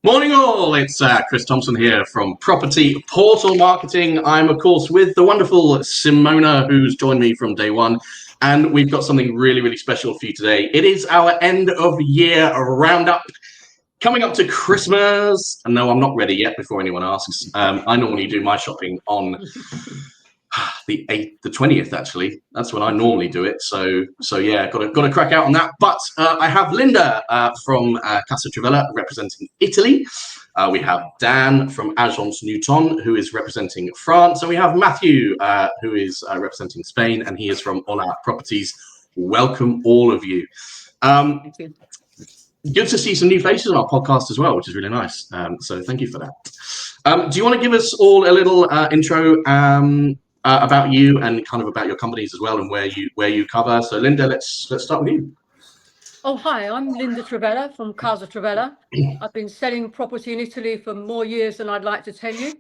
Morning all, it's Chris Thompson here from Property Portal Marketing. I'm of course with the wonderful Simona who's joined me from day one, and we've got something really special for you today. It is our end of year roundup coming up to Christmas. And no, I'm not ready yet before anyone asks. I normally do my shopping on the 8th, the 20th actually. That's when I normally do it. So yeah, got to crack out on that. But I have Linda from Casa Travella representing Italy. We have Dan from Agence Newton, who is representing France, and we have Matthew, who is representing Spain, and he is from Hola Properties. Welcome all of you. Thank you. Good to see some new faces on our podcast as well, which is really nice. So thank you for that. Do you want to give us all a little intro about you and kind of about your companies as well and where you cover? So Linda, let's start with you. Oh, hi, I'm Linda Travella from Casa Travella. I've been selling property in Italy for more years than I'd like to tell you.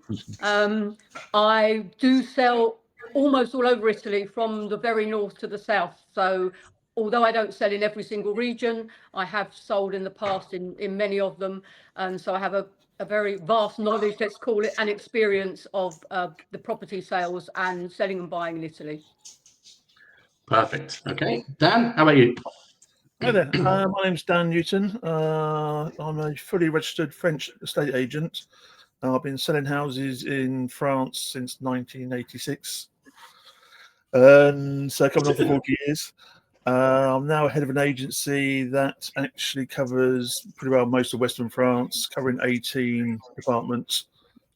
I do sell almost all over Italy, from the very north to the south. So although I don't sell in every single region, I have sold in the past in many of them. And so I have a very vast knowledge, let's call it, and experience of the property sales and selling and buying in Italy. Perfect. Okay. Dan, how about you? Hi there. My name's Dan Newton. I'm a fully registered French estate agent. I've been selling houses in France since 1986. So coming on for 40 years. I'm now head of an agency that actually covers pretty well most of Western France, covering 18 departments.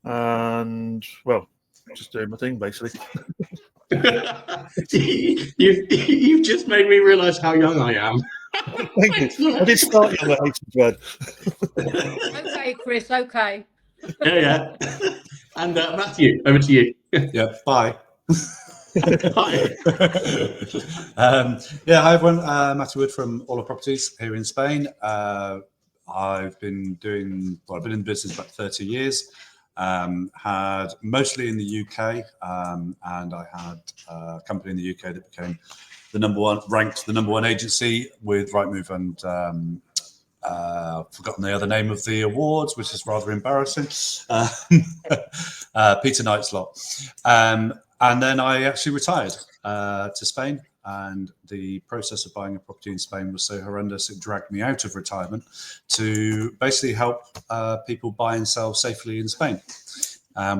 And, well, just doing my thing, basically. You've just made me realise how young I am. Thank you. I did start young, I hate to dread. Okay, Chris, okay. Yeah. And Matthew, over to you. Yeah, bye. Hi. Hi everyone. Matthew Wood from Hola Properties here in Spain. I've been in the business about 30 years. Had mostly in the UK, and I had a company in the UK that became ranked the number one agency with Rightmove and forgotten the other name of the awards, which is rather embarrassing. Peter Knight's lot. And then I actually retired to Spain, and the process of buying a property in Spain was so horrendous it dragged me out of retirement to basically help people buy and sell safely in Spain.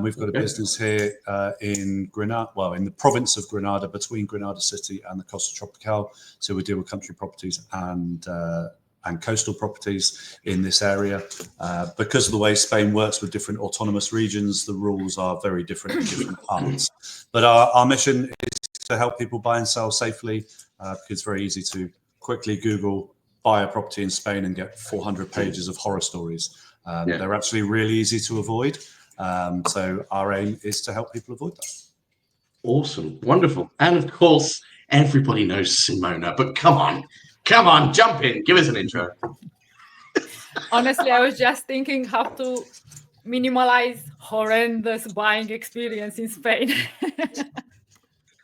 We've got a business here in Granada, well, in the province of Granada, between Granada City and the Casa Travella. So we deal with country properties and coastal properties in this area. Because of the way Spain works with different autonomous regions, the rules are very different in different parts. But our mission is to help people buy and sell safely, because it's very easy to quickly Google buy a property in Spain and get 400 pages of horror stories. They're actually really easy to avoid. So our aim is to help people avoid that. Awesome. Wonderful. And of course, everybody knows Simona, but come on, jump in. Give us an intro. Honestly, I was just thinking how to minimize horrendous buying experience in Spain.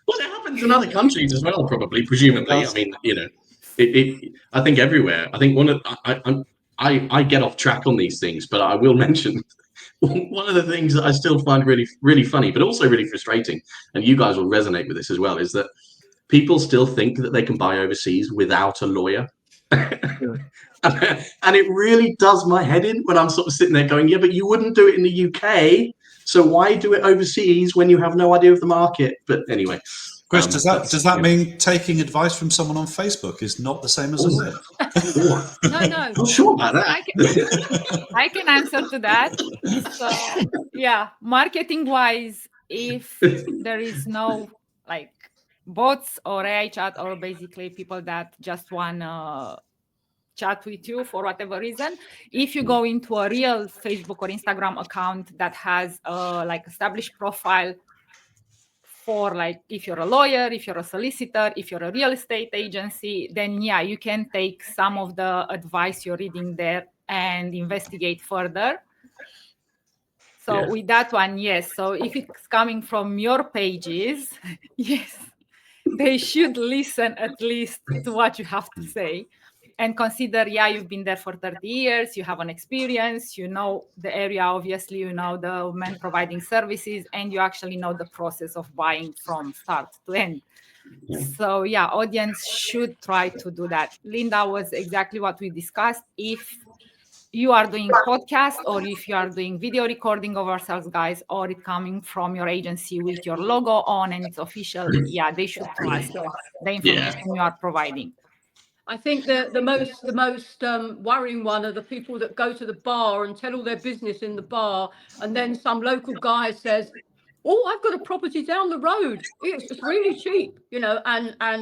Well, it happens in other countries as well, probably, presumably. I mean, I think everywhere. I think I get off track on these things, but I will mention one of the things that I still find really funny, but also really frustrating, and you guys will resonate with this as well, is that people still think that they can buy overseas without a lawyer. And it really does my head in when I'm sort of sitting there going, yeah, but you wouldn't do it in the UK. So why do it overseas when you have no idea of the market? But anyway. Chris, does that mean taking advice from someone on Facebook is not the same as a lawyer? No. Not sure about that. I can answer to that. So, yeah, marketing-wise, if there is no like bots or AI chat or basically people that just want to chat with you for whatever reason, if you go into a real Facebook or Instagram account that has a like established profile for like if you're a lawyer, if you're a solicitor, if you're a real estate agency, then yeah, you can take some of the advice you're reading there and investigate further. So with that one, yes. So if it's coming from your pages, yes, they should listen at least to what you have to say. and consider, yeah, you've been there for 30 years, you have an experience, you know the area, obviously, you know the man providing services, and you actually know the process of buying from start to end. So yeah, audience should try to do that. Linda, was exactly what we discussed. If you are doing podcast, or if you are doing video recording of ourselves, guys, or it coming from your agency with your logo on and it's official, yeah, they should trust the information you are providing. I think the most worrying one are the people that go to the bar and tell all their business in the bar, and then some local guy says, "Oh, I've got a property down the road. It's really cheap," you know. And I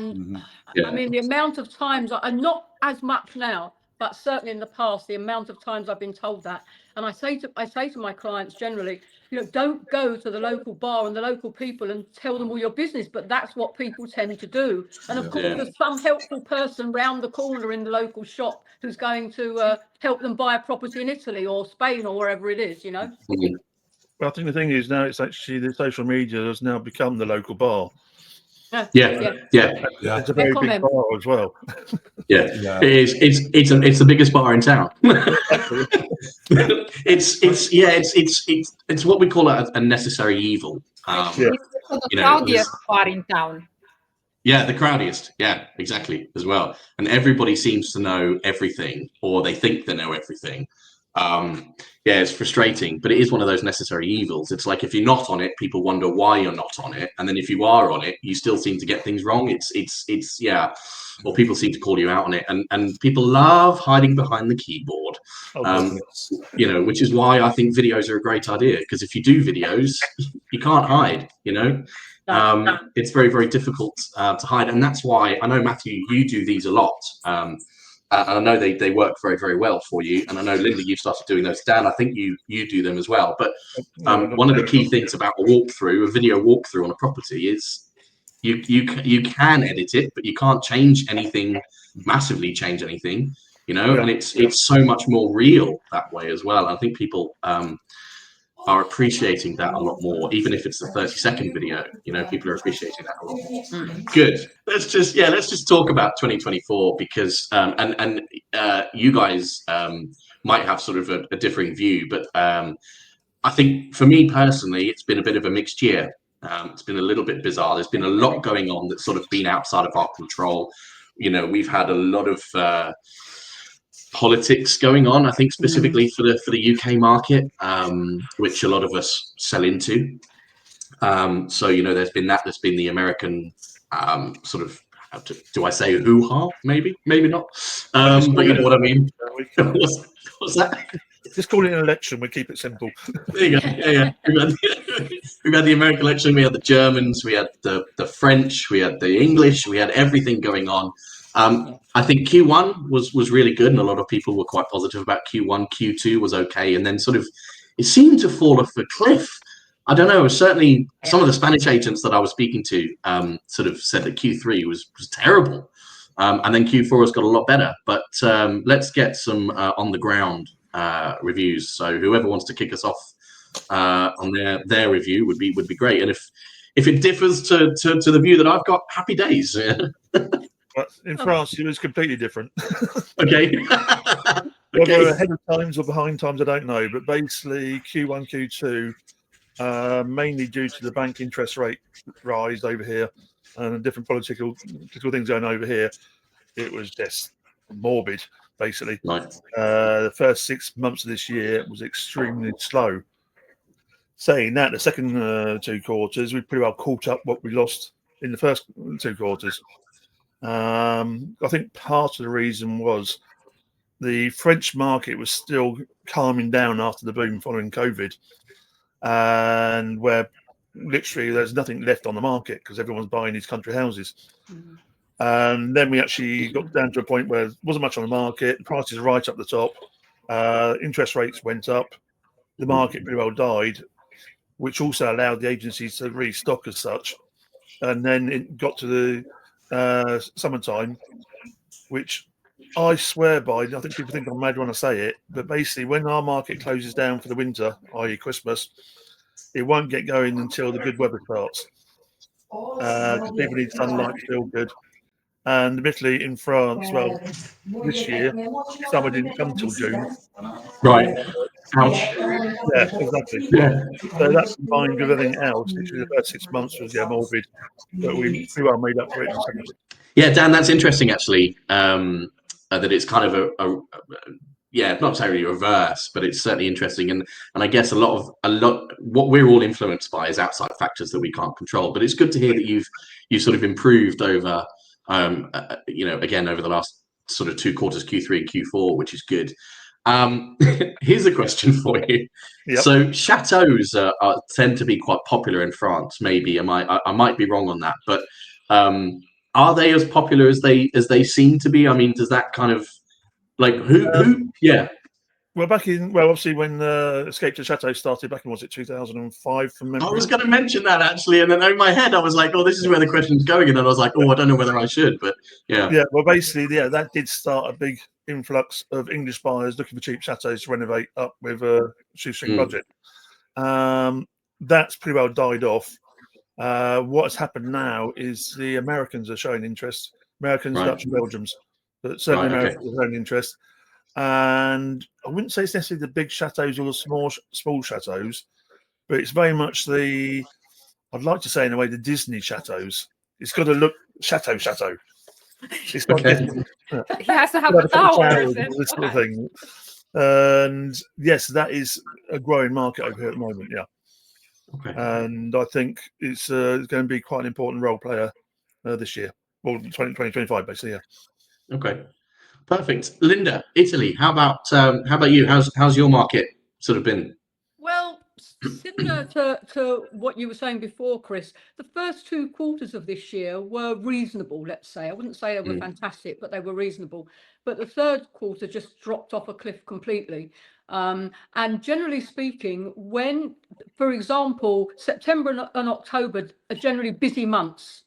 mean, the amount of times, and not as much now, but certainly in the past, the amount of times I've been told that. And I say to my clients generally, you know, don't go to the local bar and the local people and tell them all your business, but that's what people tend to do. And of course, there's some helpful person round the corner in the local shop who's going to help them buy a property in Italy or Spain or wherever it is, you know. Well, I think the thing is now it's actually the social media has now become the local bar. It's a very big bar as well. It's the biggest bar in town. it's what we call a necessary evil. It's the crowdiest bar in town. Yeah, the crowdiest. Yeah, exactly, as well. And everybody seems to know everything, or they think they know everything. It's frustrating, but it is one of those necessary evils. It's like if you're not on it, people wonder why you're not on it, and then if you are on it, you still seem to get things wrong. Well, people seem to call you out on it, and people love hiding behind the keyboard. You know, which is why I think videos are a great idea, because if you do videos, you can't hide. You know. It's very, very difficult to hide, and that's why I know, Matthew, you do these a lot. And I know they work very, very well for you. And I know, Linda, you've started doing those. Dan, I think you do them as well. But one of the key things about a video walkthrough on a property is you can edit it, but you can't change anything, massively change anything, you know. And it's so much more real that way as well. I think people are appreciating that a lot more, even if it's a 30-second video. You know, people are appreciating that a lot more. Good. Let's just talk about 2024, because you guys might have sort of a differing view, but I think for me personally, it's been a bit of a mixed year. It's been a little bit bizarre. There's been a lot going on that's sort of been outside of our control. You know, we've had a lot of politics going on, I think, specifically for the UK market, which a lot of us sell into. So, you know, there's been the American sort of, do I say hoo-ha? Maybe not. But you know what I mean. What's that? Just call it an election. We keep it simple. There you go. Yeah. We've had the American election. We had the Germans. We had the French. We had the English. We had everything going on. I think Q1 was really good, and a lot of people were quite positive about Q1. Q2 was okay, and then sort of it seemed to fall off a cliff. I don't know. Certainly, some of the Spanish agents that I was speaking to sort of said that Q3 was terrible, and then Q4 has got a lot better. But let's get some on the ground reviews. So whoever wants to kick us off on their review would be great. And if it differs to the view that I've got, happy days. But in France, it was completely different. Okay. Whether ahead of times or behind times, I don't know. But basically, Q1, Q2, mainly due to the bank interest rate rise over here and different political things going over here, it was just morbid, basically. Right. The first 6 months of this year was extremely slow. Saying that, the second 2 quarters, we pretty well caught up what we lost in the first 2 quarters. I think part of the reason was the French market was still calming down after the boom following COVID, and where literally there's nothing left on the market because everyone's buying these country houses. And then we actually got down to a point where there wasn't much on the market. The prices are right up the top. Interest rates went up. The market pretty well died, which also allowed the agencies to restock as such. And then it got to the summertime, which I swear by. I think people think I'm mad when I say it, but basically when our market closes down for the winter, i.e. Christmas, it won't get going until the good weather starts, because people need sunlight to feel good. And admittedly, in France, well, this year, summer didn't come till June. Right. Ouch. Yeah, exactly. Yeah. So that combined with everything else, literally the first 6 months was morbid, but we pretty well made up for it in the second. Yeah, Dan, that's interesting actually. That it's kind of a yeah, not necessarily reverse, but it's certainly interesting. And I guess a lot what we're all influenced by is outside factors that we can't control. But it's good to hear that you've sort of improved over again over the last sort of 2 quarters, Q3 and Q4, which is good. Here's a question for you. Yep. So chateaus tend to be quite popular in France. Maybe I might be wrong on that, but are they as popular as they seem to be? I mean, does that kind of like who? Yeah. Well, obviously when Escape to the Chateau started back in, was it 2005 from memory? I was going to mention that actually, and then in my head I was like, oh, this is where the question's going, and then I was like, oh, I don't know whether I should, but yeah. Yeah, well, basically, yeah, that did start a big influx of English buyers looking for cheap chateaus to renovate up with a shoestring budget. That's pretty well died off. What has happened now is the Americans are showing interest. Americans, Dutch, and Belgians, but certainly Americans are showing interest. And I wouldn't say it's necessarily the big chateaus or the small chateaus, but it's very much I'd like to say in a way, the Disney chateaus. It's got to look chateau. It's not Disney. He has to have a tower. This sort of thing. And yes, that is a growing market over here at the moment. Yeah. Okay. And I think it's going to be quite an important role player this year. Well, 2025, basically. Yeah. Okay. Perfect. Linda, Italy. How about you? How's your market sort of been? Well, similar to what you were saying before, Chris, the first 2 quarters of this year were reasonable, let's say. I wouldn't say they were fantastic, but they were reasonable. But the third quarter just dropped off a cliff completely. And generally speaking, when, for example, September and October are generally busy months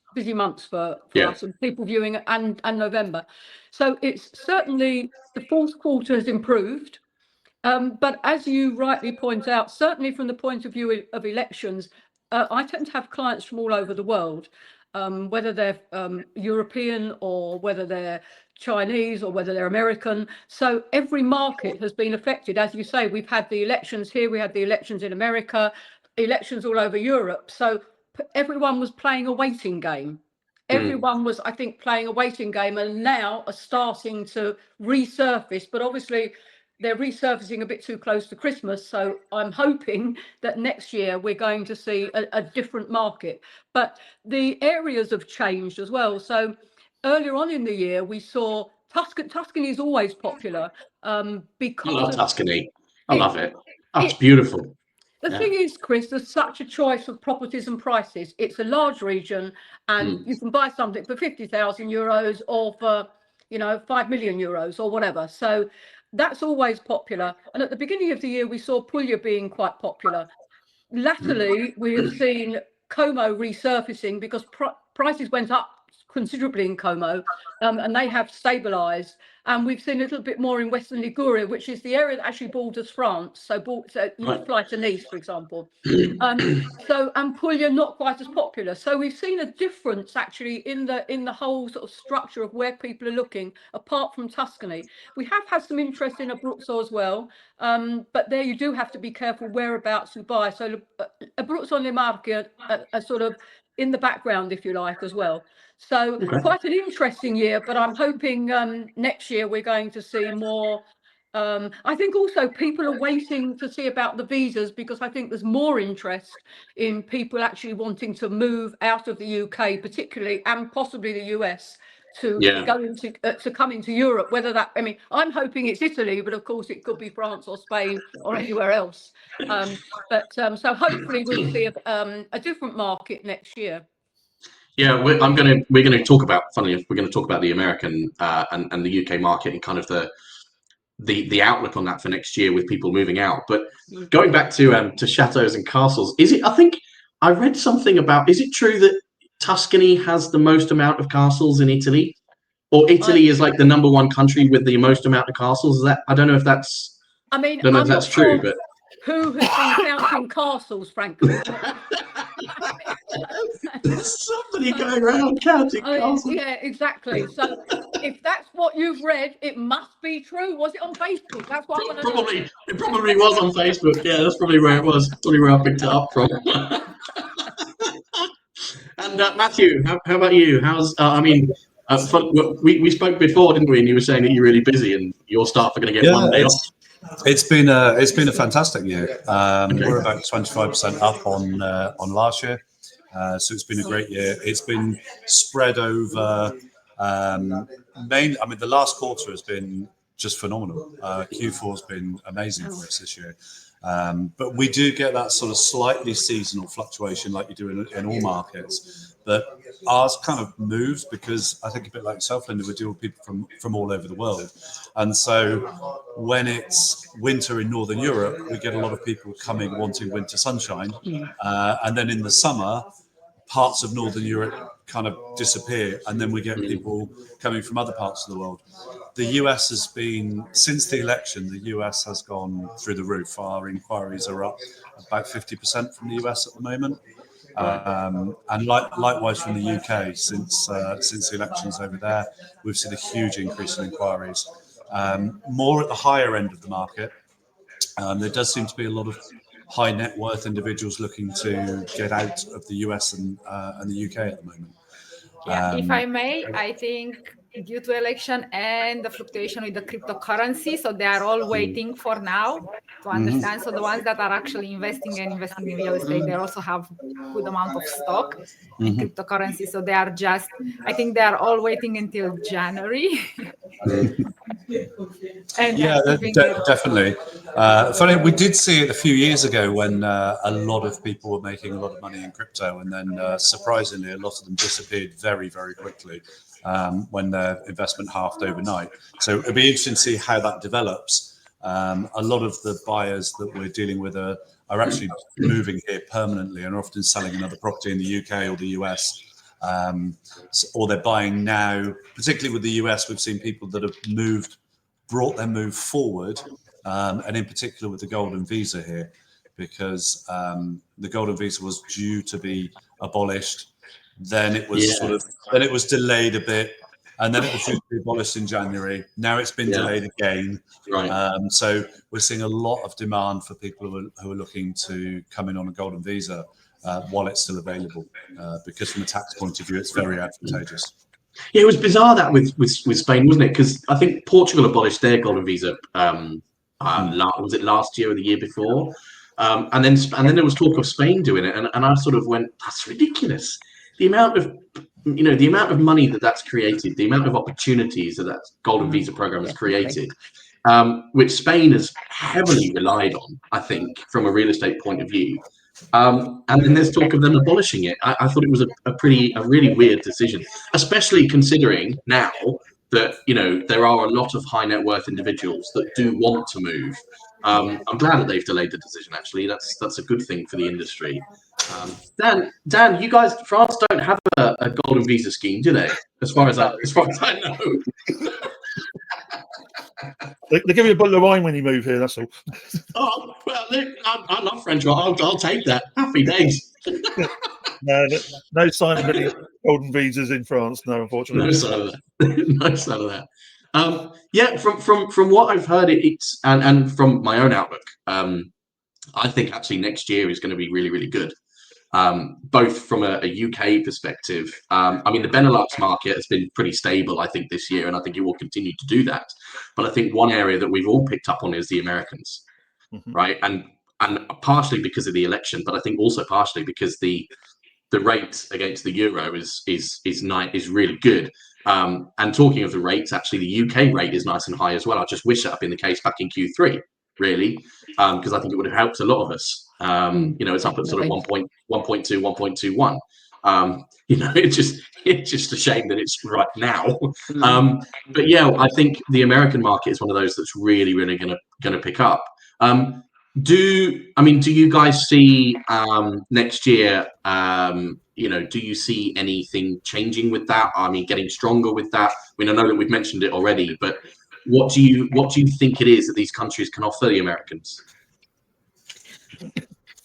for us and people viewing, and November. So it's certainly the fourth quarter has improved. But as you rightly point out, certainly from the point of view of elections, I tend to have clients from all over the world, whether they're European or whether they're Chinese or whether they're American. So every market has been affected. As you say, we've had the elections here, we had the elections in America, elections all over Europe. So everyone was playing a waiting game. Everyone was, I think, playing a waiting game, and now are starting to resurface. But obviously, they're resurfacing a bit too close to Christmas. So I'm hoping that next year we're going to see a different market. But the areas have changed as well. So earlier on in the year, we saw Tuscany is always popular because I love Tuscany. I love it. Oh, it's beautiful. The thing is, Chris, there's such a choice of properties and prices. It's a large region, and you can buy something for 50,000 euros or for, 5 million euros or whatever. So that's always popular. And at the beginning of the year, we saw Puglia being quite popular. Latterly, we have seen Como resurfacing because prices went up considerably in Como, and they have stabilised. And we've seen a little bit more in Western Liguria, which is the area that actually borders France. So you fly to Nice, for example. And Puglia not quite as popular. So we've seen a difference actually in the whole sort of structure of where people are looking, apart from Tuscany. We have had some interest in Abruzzo as well, but there you do have to be careful whereabouts you buy. So Abruzzo and Le Marche are sort of in the background, if you like, as well. So quite an interesting year, but I'm hoping next year we're going to see more. I think also people are waiting to see about the visas, because I think there's more interest in people actually wanting to move out of the UK, particularly, and possibly the US, to go into to come into Europe. Whether that, I mean, I'm hoping it's Italy, but of course it could be France or Spain or anywhere else. So hopefully we'll see a different market next year. Yeah, we're going to talk about. Funnily enough, we're going to talk about the American and the UK market and kind of the outlook on that for next year with people moving out. But going back to chateaus and castles, is it? I think I read something about. Is it true that Tuscany has the most amount of castles in Italy, or Italy is like the #1 country with the most amount of castles? Is that? I don't know if that's. I mean, I don't know if that's true, but who has been counting castles, frankly? There's somebody going around counting castles. Yeah, exactly. So if that's what you've read, it must be true. Was it on Facebook? That's what I want to know. It probably was on Facebook. Yeah, that's probably where it was. Probably where I picked it up from. And Matthew, how about you? How's we spoke before, didn't we? And you were saying that you're really busy and your staff are going to get one day off. It's been a fantastic year. We're about 25% up on last year, so it's been a great year. It's been spread over the last quarter has been just phenomenal. Q4 has been amazing for us this year. But we do get that sort of slightly seasonal fluctuation like you do in all markets. But ours kind of moves because I think a bit like yourself, Linda, we deal with people from all over the world. And so when it's winter in Northern Europe, we get a lot of people coming wanting winter sunshine. And then in the summer, parts of Northern Europe kind of disappear. And then we get people coming from other parts of the world. The US has been, since the election, the US has gone through the roof. Our inquiries are up about 50% from the US at the moment. And likewise from the UK, since the elections over there, we've seen a huge increase in inquiries. More at the higher end of the market. There does seem to be a lot of high net worth individuals looking to get out of the US and the UK at the moment. Yeah, if I may, I think due to election and the fluctuation with the cryptocurrency, so they are all waiting for now to understand. So the ones that are actually investing in real estate, they also have good amount of stock in cryptocurrency. So they are I think they are all waiting until January. And definitely. Funny, we did see it a few years ago when a lot of people were making a lot of money in crypto, and then surprisingly, a lot of them disappeared very, very quickly when their investment halved overnight. So it'll be interesting to see how that develops. A lot of the buyers that we're dealing with are actually moving here permanently and are often selling another property in the UK or the US. Or they're buying now, particularly with the US, we've seen people that have brought their move forward, and in particular with the golden visa here, because the golden visa was due to be abolished. Then it was then it was delayed a bit, and then it was due to be abolished in January. Now it's been delayed again. Right. So we're seeing a lot of demand for people who are looking to come in on a golden visa while it's still available, because from a tax point of view, it's very advantageous. Yeah, it was bizarre that with Spain, wasn't it? Because I think Portugal abolished their golden visa. Was it last year or the year before? And then there was talk of Spain doing it, and I sort of went, that's ridiculous. The amount of money that's created, the amount of opportunities that golden visa program has created, which Spain has heavily relied on, I think, from a real estate point of view. And then there's talk of them abolishing it. I thought it was a really weird decision, especially considering now that there are a lot of high net worth individuals that do want to move. I'm glad that they've delayed the decision. Actually, that's a good thing for the industry. Dan, you guys, France don't have a golden visa scheme, do they? As far as I know. They give you a bottle of wine when you move here. That's all. Oh well, I love French wine. I'll take that. Happy days. No sign of any golden visas in France. No, unfortunately. No sign of that. No sign of that. Yeah, from what I've heard, it's and from my own outlook, I think actually next year is going to be really, really good. Both from a UK perspective. I mean, the Benelux market has been pretty stable, I think, this year, and I think it will continue to do that. But I think one area that we've all picked up on is the Americans, right? And partially because of the election, but I think also partially because the rate against the euro is really good. And talking of the rates, actually, the UK rate is nice and high as well. I just wish that had been the case back in Q3, really, because I think it would have helped a lot of us. It's up at sort of 1.2, 1.21. It's just a shame that it's right now. But yeah, I think the American market is one of those that's really, really going to pick up. Do you guys see next year? Do you see anything changing with that? I mean, getting stronger with that? I know that we've mentioned it already, but what do you think it is that these countries can offer the Americans?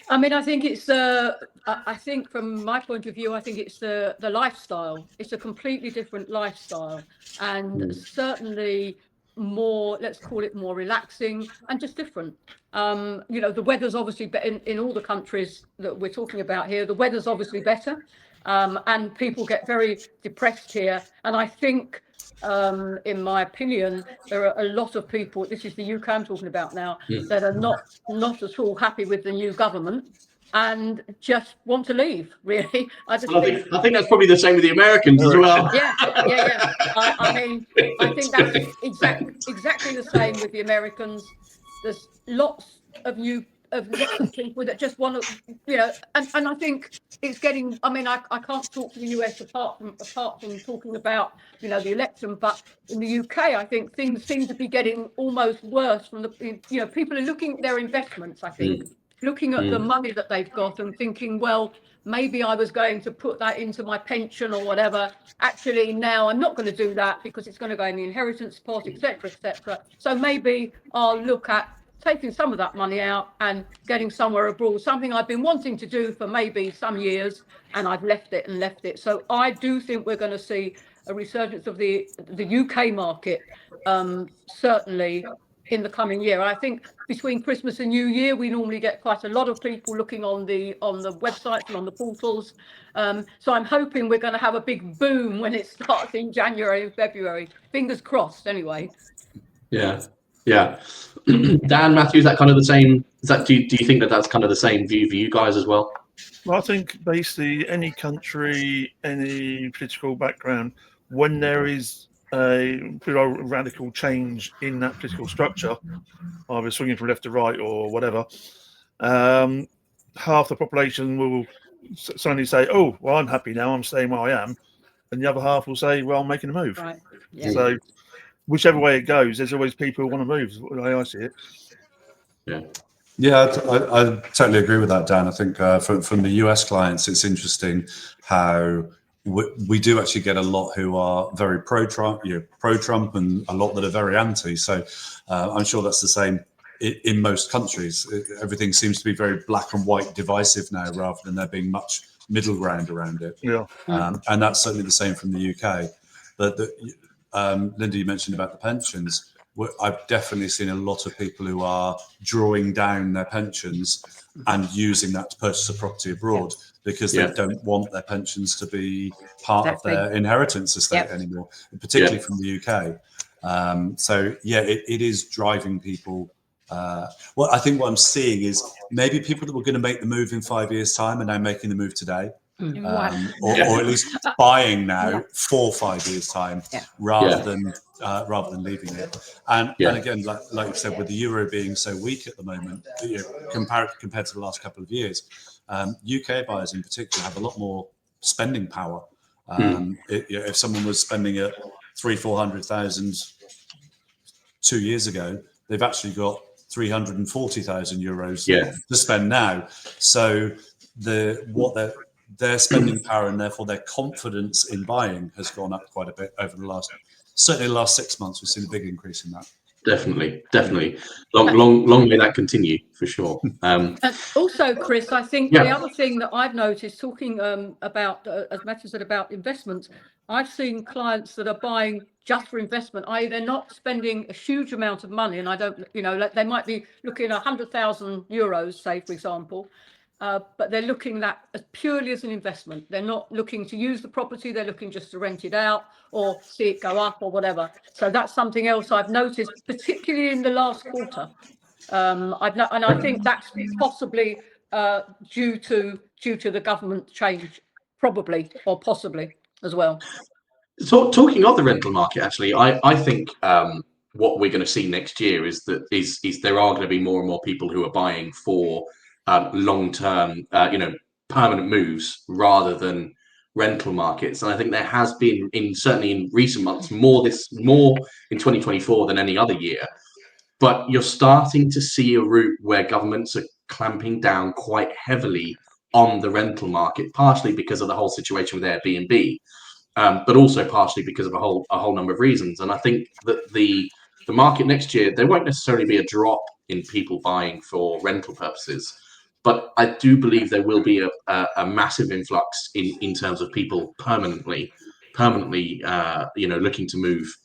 I mean, I think it's I think from my point of view, I think it's the lifestyle. It's a completely different lifestyle, and certainly more, let's call it more relaxing and just different. You know, the weather's obviously in all the countries that we're talking about here. The weather's obviously better, and people get very depressed here. And I think, in my opinion, there are a lot of people. This is the UK I'm talking about now, that are not at all happy with the new government and just want to leave. Really, I just think. I think that's probably the same with the Americans as well. Yeah. I mean, I think that's exactly the same with the Americans. There's lots of people that just want to, you know, and I think it's getting. I mean, I can't talk to the US apart from talking about, you know, the election, but in the UK, I think things seem to be getting almost worse from the, you know, people are looking at their investments, I think, looking at the money that they've got and thinking, well, maybe I was going to put that into my pension or whatever. Actually, now I'm not going to do that because it's going to go in the inheritance pot, etc., etc. So maybe I'll look at taking some of that money out and getting somewhere abroad, something I've been wanting to do for maybe some years, and I've left it. So I do think we're going to see a resurgence of the UK market, certainly in the coming year. I think between Christmas and New Year, we normally get quite a lot of people looking on the websites and on the portals. So I'm hoping we're going to have a big boom when it starts in January and February. Fingers crossed, anyway. Yeah. Dan, Matthew, is that kind of the same? Do you think that that's kind of the same view for you guys as well? Well, I think basically any country, any political background, when there is a radical change in that political structure, either swinging from left to right or whatever, half the population will suddenly say, "Oh, well, I'm happy now. I'm staying where I am," and the other half will say, "Well, I'm making a move." Right. Yeah. So, whichever way it goes, there's always people who want to move. Is the way I see it. Yeah, I totally agree with that, Dan. I think from the US clients, it's interesting how we do actually get a lot who are very pro-Trump, and a lot that are very anti. So I'm sure that's the same in most countries. Everything seems to be very black and white divisive now, rather than there being much middle ground around it. Yeah. And that's certainly the same from the UK. But Linda, you mentioned about the pensions. I've definitely seen a lot of people who are drawing down their pensions and using that to purchase a property abroad because they don't want their pensions to be part of their inheritance estate anymore, particularly from the UK. So, it is driving people. Well, I think what I'm seeing is maybe people that were going to make the move in 5 years' time are now making the move today. Or at least buying now for 5 years' time, rather than leaving it. And again, like you said, with the euro being so weak at the moment, compared to the last couple of years, UK buyers in particular have a lot more spending power. If someone was spending at 300,000-400,000 2 years ago, they've actually got 340,000 euros to spend now. So their spending power and therefore their confidence in buying has gone up quite a bit over certainly the last 6 months. We've seen a big increase in that. Definitely. Long may that continue for sure. And also, Chris, I think the other thing that I've noticed, talking about, as Matthew said, about investments, I've seen clients that are buying just for investment, i.e. they're not spending a huge amount of money, and I don't, they might be looking at 100,000 euros, say, for example, but they're looking at that purely as an investment. They're not looking to use the property, they're looking just to rent it out or see it go up or whatever. So that's something else I've noticed, particularly in the last quarter. And I think that's possibly due to the government change, probably or possibly as well. So, talking of the rental market, actually, I think what we're going to see next year is that there are going to be more and more people who are buying for long-term, permanent moves rather than rental markets. And I think there has been, certainly in recent months, more in 2024 than any other year. But you're starting to see a route where governments are clamping down quite heavily on the rental market, partially because of the whole situation with Airbnb, but also partially because of a whole number of reasons. And I think that the market next year, there won't necessarily be a drop in people buying for rental purposes, but I do believe there will be a massive influx in terms of people permanently, looking to move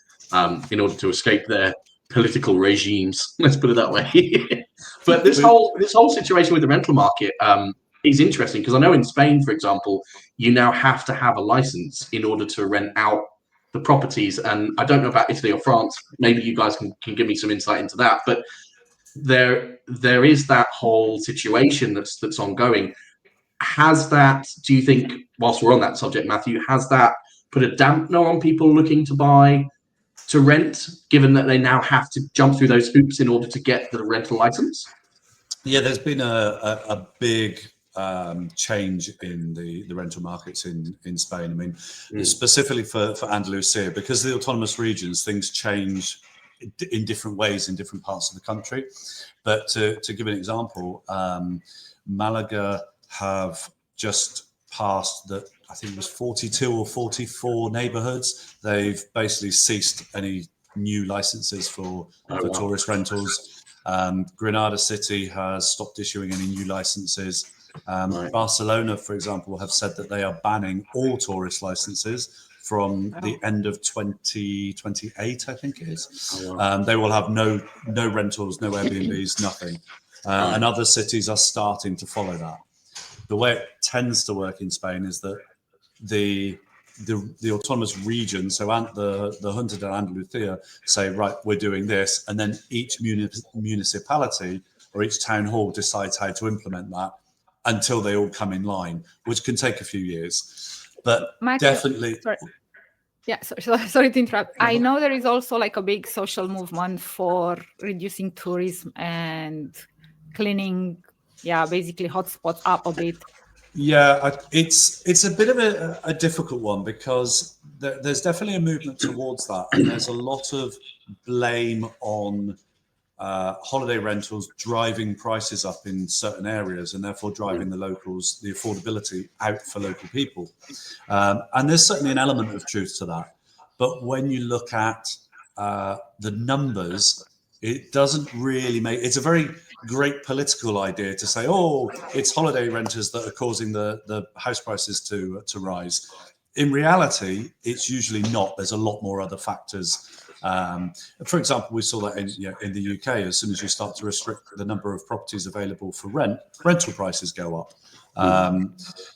in order to escape their political regimes. Let's put it that way. But this whole situation with the rental market is interesting, because I know in Spain, for example, you now have to have a license in order to rent out the properties. And I don't know about Italy or France. Maybe you guys can give me some insight into that. But there is that whole situation that's ongoing. Has that, do you think, whilst we're on that subject, Matthew, has that put a dampener on people looking to rent, given that they now have to jump through those hoops in order to get the rental license? Yeah, there's been a big change in the rental markets in Spain. I mean, specifically for Andalusia, because the autonomous regions, things change in different ways in different parts of the country. But to give an example, Malaga have just passed that, I think it was 42 or 44 neighborhoods. They've basically ceased any new licenses for tourist rentals. Granada City has stopped issuing any new licenses. Barcelona, for example, have said that they are banning all tourist licenses from the end of 2028, I think it is. They will have no rentals, no Airbnbs, nothing. And other cities are starting to follow that. The way it tends to work in Spain is that the autonomous region, so the Junta de Andalucía, say, right, we're doing this, and then each municipality or each town hall decides how to implement that until they all come in line, which can take a few years. But Matthew, definitely... Sorry to interrupt. I know there is also like a big social movement for reducing tourism and cleaning, basically hotspots up a bit. Yeah, it's a bit of a difficult one, because there's definitely a movement towards that, and there's a lot of blame on holiday rentals driving prices up in certain areas, and therefore driving the affordability out for local people. And there's certainly an element of truth to that. But when you look at the numbers, it doesn't really make... It's a very great political idea to say, oh, it's holiday renters that are causing the house prices to rise. In reality, it's usually not. There's a lot more other factors. For example, we saw that in the UK. As soon as you start to restrict the number of properties available for rent, rental prices go up.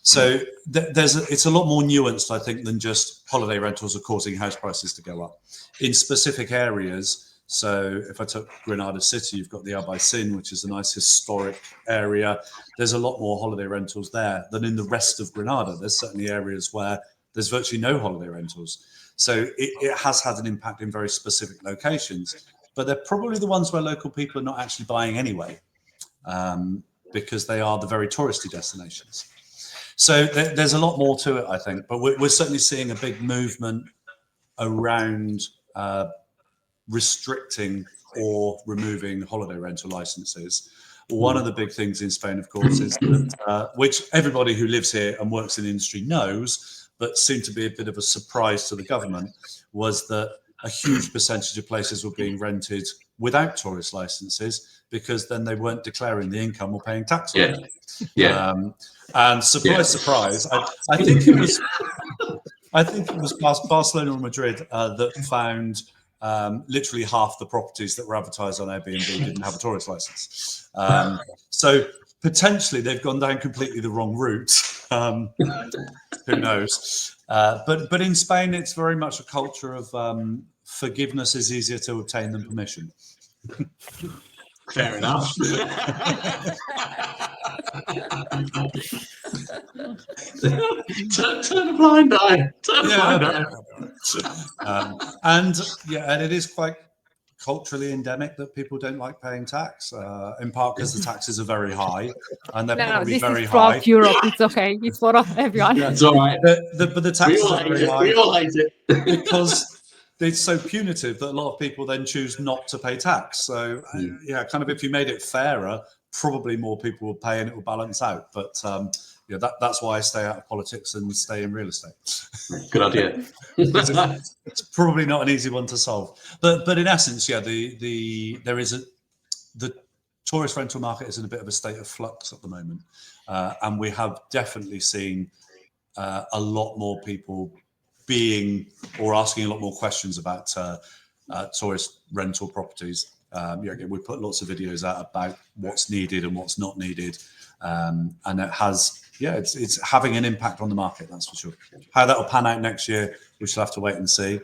So it's a lot more nuanced, I think, than just holiday rentals are causing house prices to go up. In specific areas, so if I took Granada City, you've got the Albaicin, which is a nice historic area. There's a lot more holiday rentals there than in the rest of Granada. There's certainly areas where there's virtually no holiday rentals. So it has had an impact in very specific locations, but they're probably the ones where local people are not actually buying anyway, because they are the very touristy destinations. So there's a lot more to it, I think, but we're certainly seeing a big movement around restricting or removing holiday rental licenses. One of the big things in Spain, of course, is that, which everybody who lives here and works in the industry knows, but seemed to be a bit of a surprise to the government, was that a huge percentage of places were being rented without tourist licenses, because then they weren't declaring the income or paying tax on it. And surprise, I think it was Barcelona or Madrid that found literally half the properties that were advertised on Airbnb didn't have a tourist license. So potentially they've gone down completely the wrong route. Who knows? But in Spain, it's very much a culture of forgiveness is easier to obtain than permission. Fair enough. Turn a blind eye. And it is quite culturally endemic that people don't like paying tax, in part because the taxes are very high, and they're probably very high. This is Europe. It's okay. It's for everyone. That's all right. But the taxes are very high. We all hate it. Because it's so punitive that a lot of people then choose not to pay tax. So kind of if you made it fairer, probably more people would pay and it will balance out. But that's why I stay out of politics and stay in real estate. Good idea. It's probably not an easy one to solve. But in essence, there is the tourist rental market is in a bit of a state of flux at the moment, and we have definitely seen a lot more people being or asking a lot more questions about tourist rental properties. We put lots of videos out about what's needed and what's not needed, and it has, it's having an impact on the market, that's for sure. How that will pan out next year, we shall have to wait and see,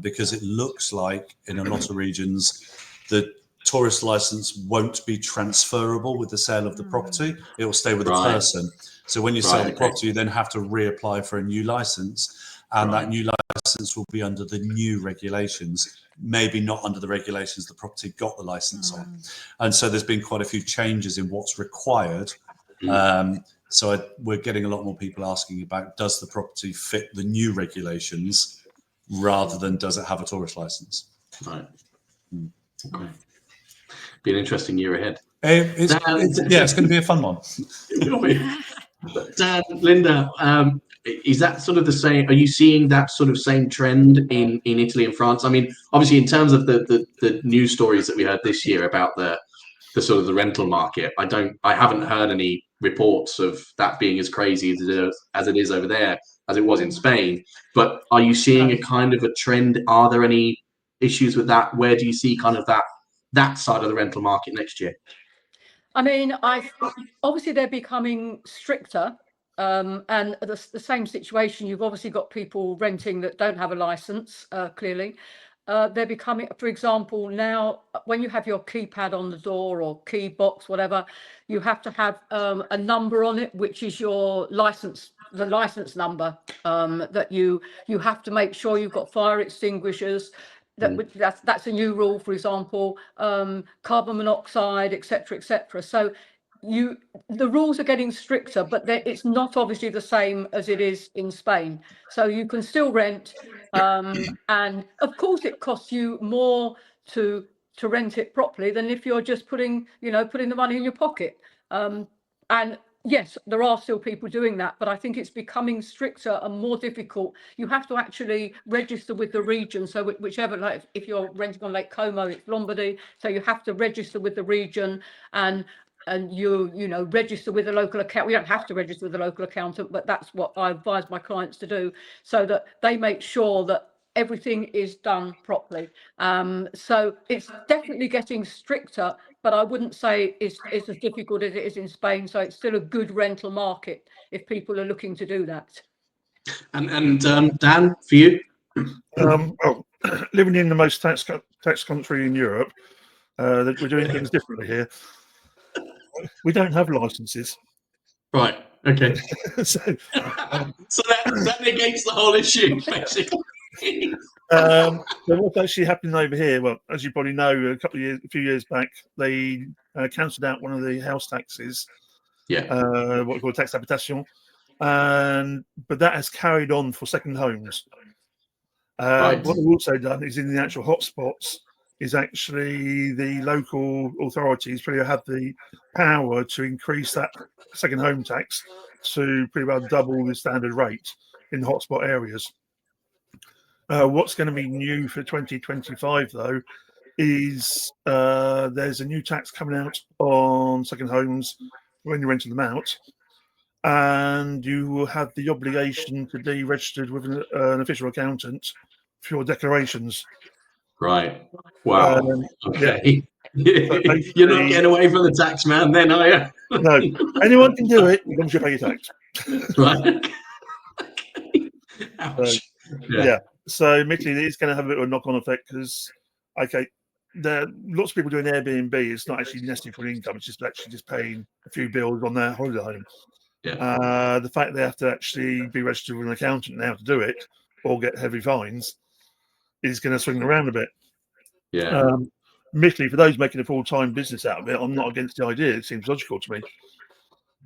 because it looks like in a lot of regions the tourist license won't be transferable with the sale of the property. It will stay with the person. So when you sell the property, you then have to reapply for a new license, and that new license will be under the new regulations, maybe not under the regulations the property got the license on. And so there's been quite a few changes in what's required. So we're getting a lot more people asking about, does the property fit the new regulations rather than does it have a tourist license? Right. Okay. Be an interesting year ahead. It's going to be a fun one. Dan, Linda, is that sort of the same? Are you seeing that sort of same trend in Italy and France? I mean, obviously, in terms of the news stories that we heard this year about the sort of the rental market, I haven't heard any reports of that being as crazy as it is over there as it was in Spain. But are you seeing a kind of a trend? Are there any issues with that? Where do you see kind of that side of the rental market next year? I mean, obviously they're becoming stricter, and the same situation. You've obviously got people renting that don't have a license. Clearly, they're becoming, for example, now when you have your keypad on the door or key box, whatever, you have to have a number on it, which is your license, the license number. That you have to make sure you've got fire extinguishers. That's a new rule, for example, carbon monoxide, etc., etc. So the rules are getting stricter, but it's not obviously the same as it is in Spain. So you can still rent, and of course it costs you more to rent it properly than if you're just putting the money in your pocket. And yes, there are still people doing that, but I think it's becoming stricter and more difficult. You have to actually register with the region. So whichever, like if you're renting on Lake Como, it's Lombardy. So you have to register with the region, and you register with a local account. We don't have to register with a local accountant, but that's what I advise my clients to do, so that they make sure that everything is done properly. So it's definitely getting stricter, but I wouldn't say it's as difficult as it is in Spain. So it's still a good rental market if people are looking to do that. And Dan, for you? Living in the most tax country in Europe, we're doing things differently here. We don't have licenses. Right. Okay. So that negates the whole issue, basically. What's actually happening over here? Well, as you probably know, a few years back, they cancelled out one of the house taxes. What we call tax habitation, but that has carried on for second homes. What they've also done is in the actual hotspots is actually the local authorities pretty well have the power to increase that second home tax to pretty well double the standard rate in hotspot areas. What's going to be new for 2025, though, is there's a new tax coming out on second homes when you're renting them out, and you will have the obligation to be registered with an official accountant for your declarations. Right. Wow. Okay. So you're not getting away from the tax man then, are you? No. Anyone can do it as long as you pay your tax. Right. Ouch. So admittedly, it's going to have a bit of a knock-on effect because, there are lots of people doing Airbnb. It's not actually necessary for income. It's just paying a few bills on their holiday home. Yeah. The fact they have to actually be registered with an accountant now to do it or get heavy fines is going to swing around a bit. Yeah. Admittedly, for those making a full-time business out of it, I'm not against the idea. It seems logical to me.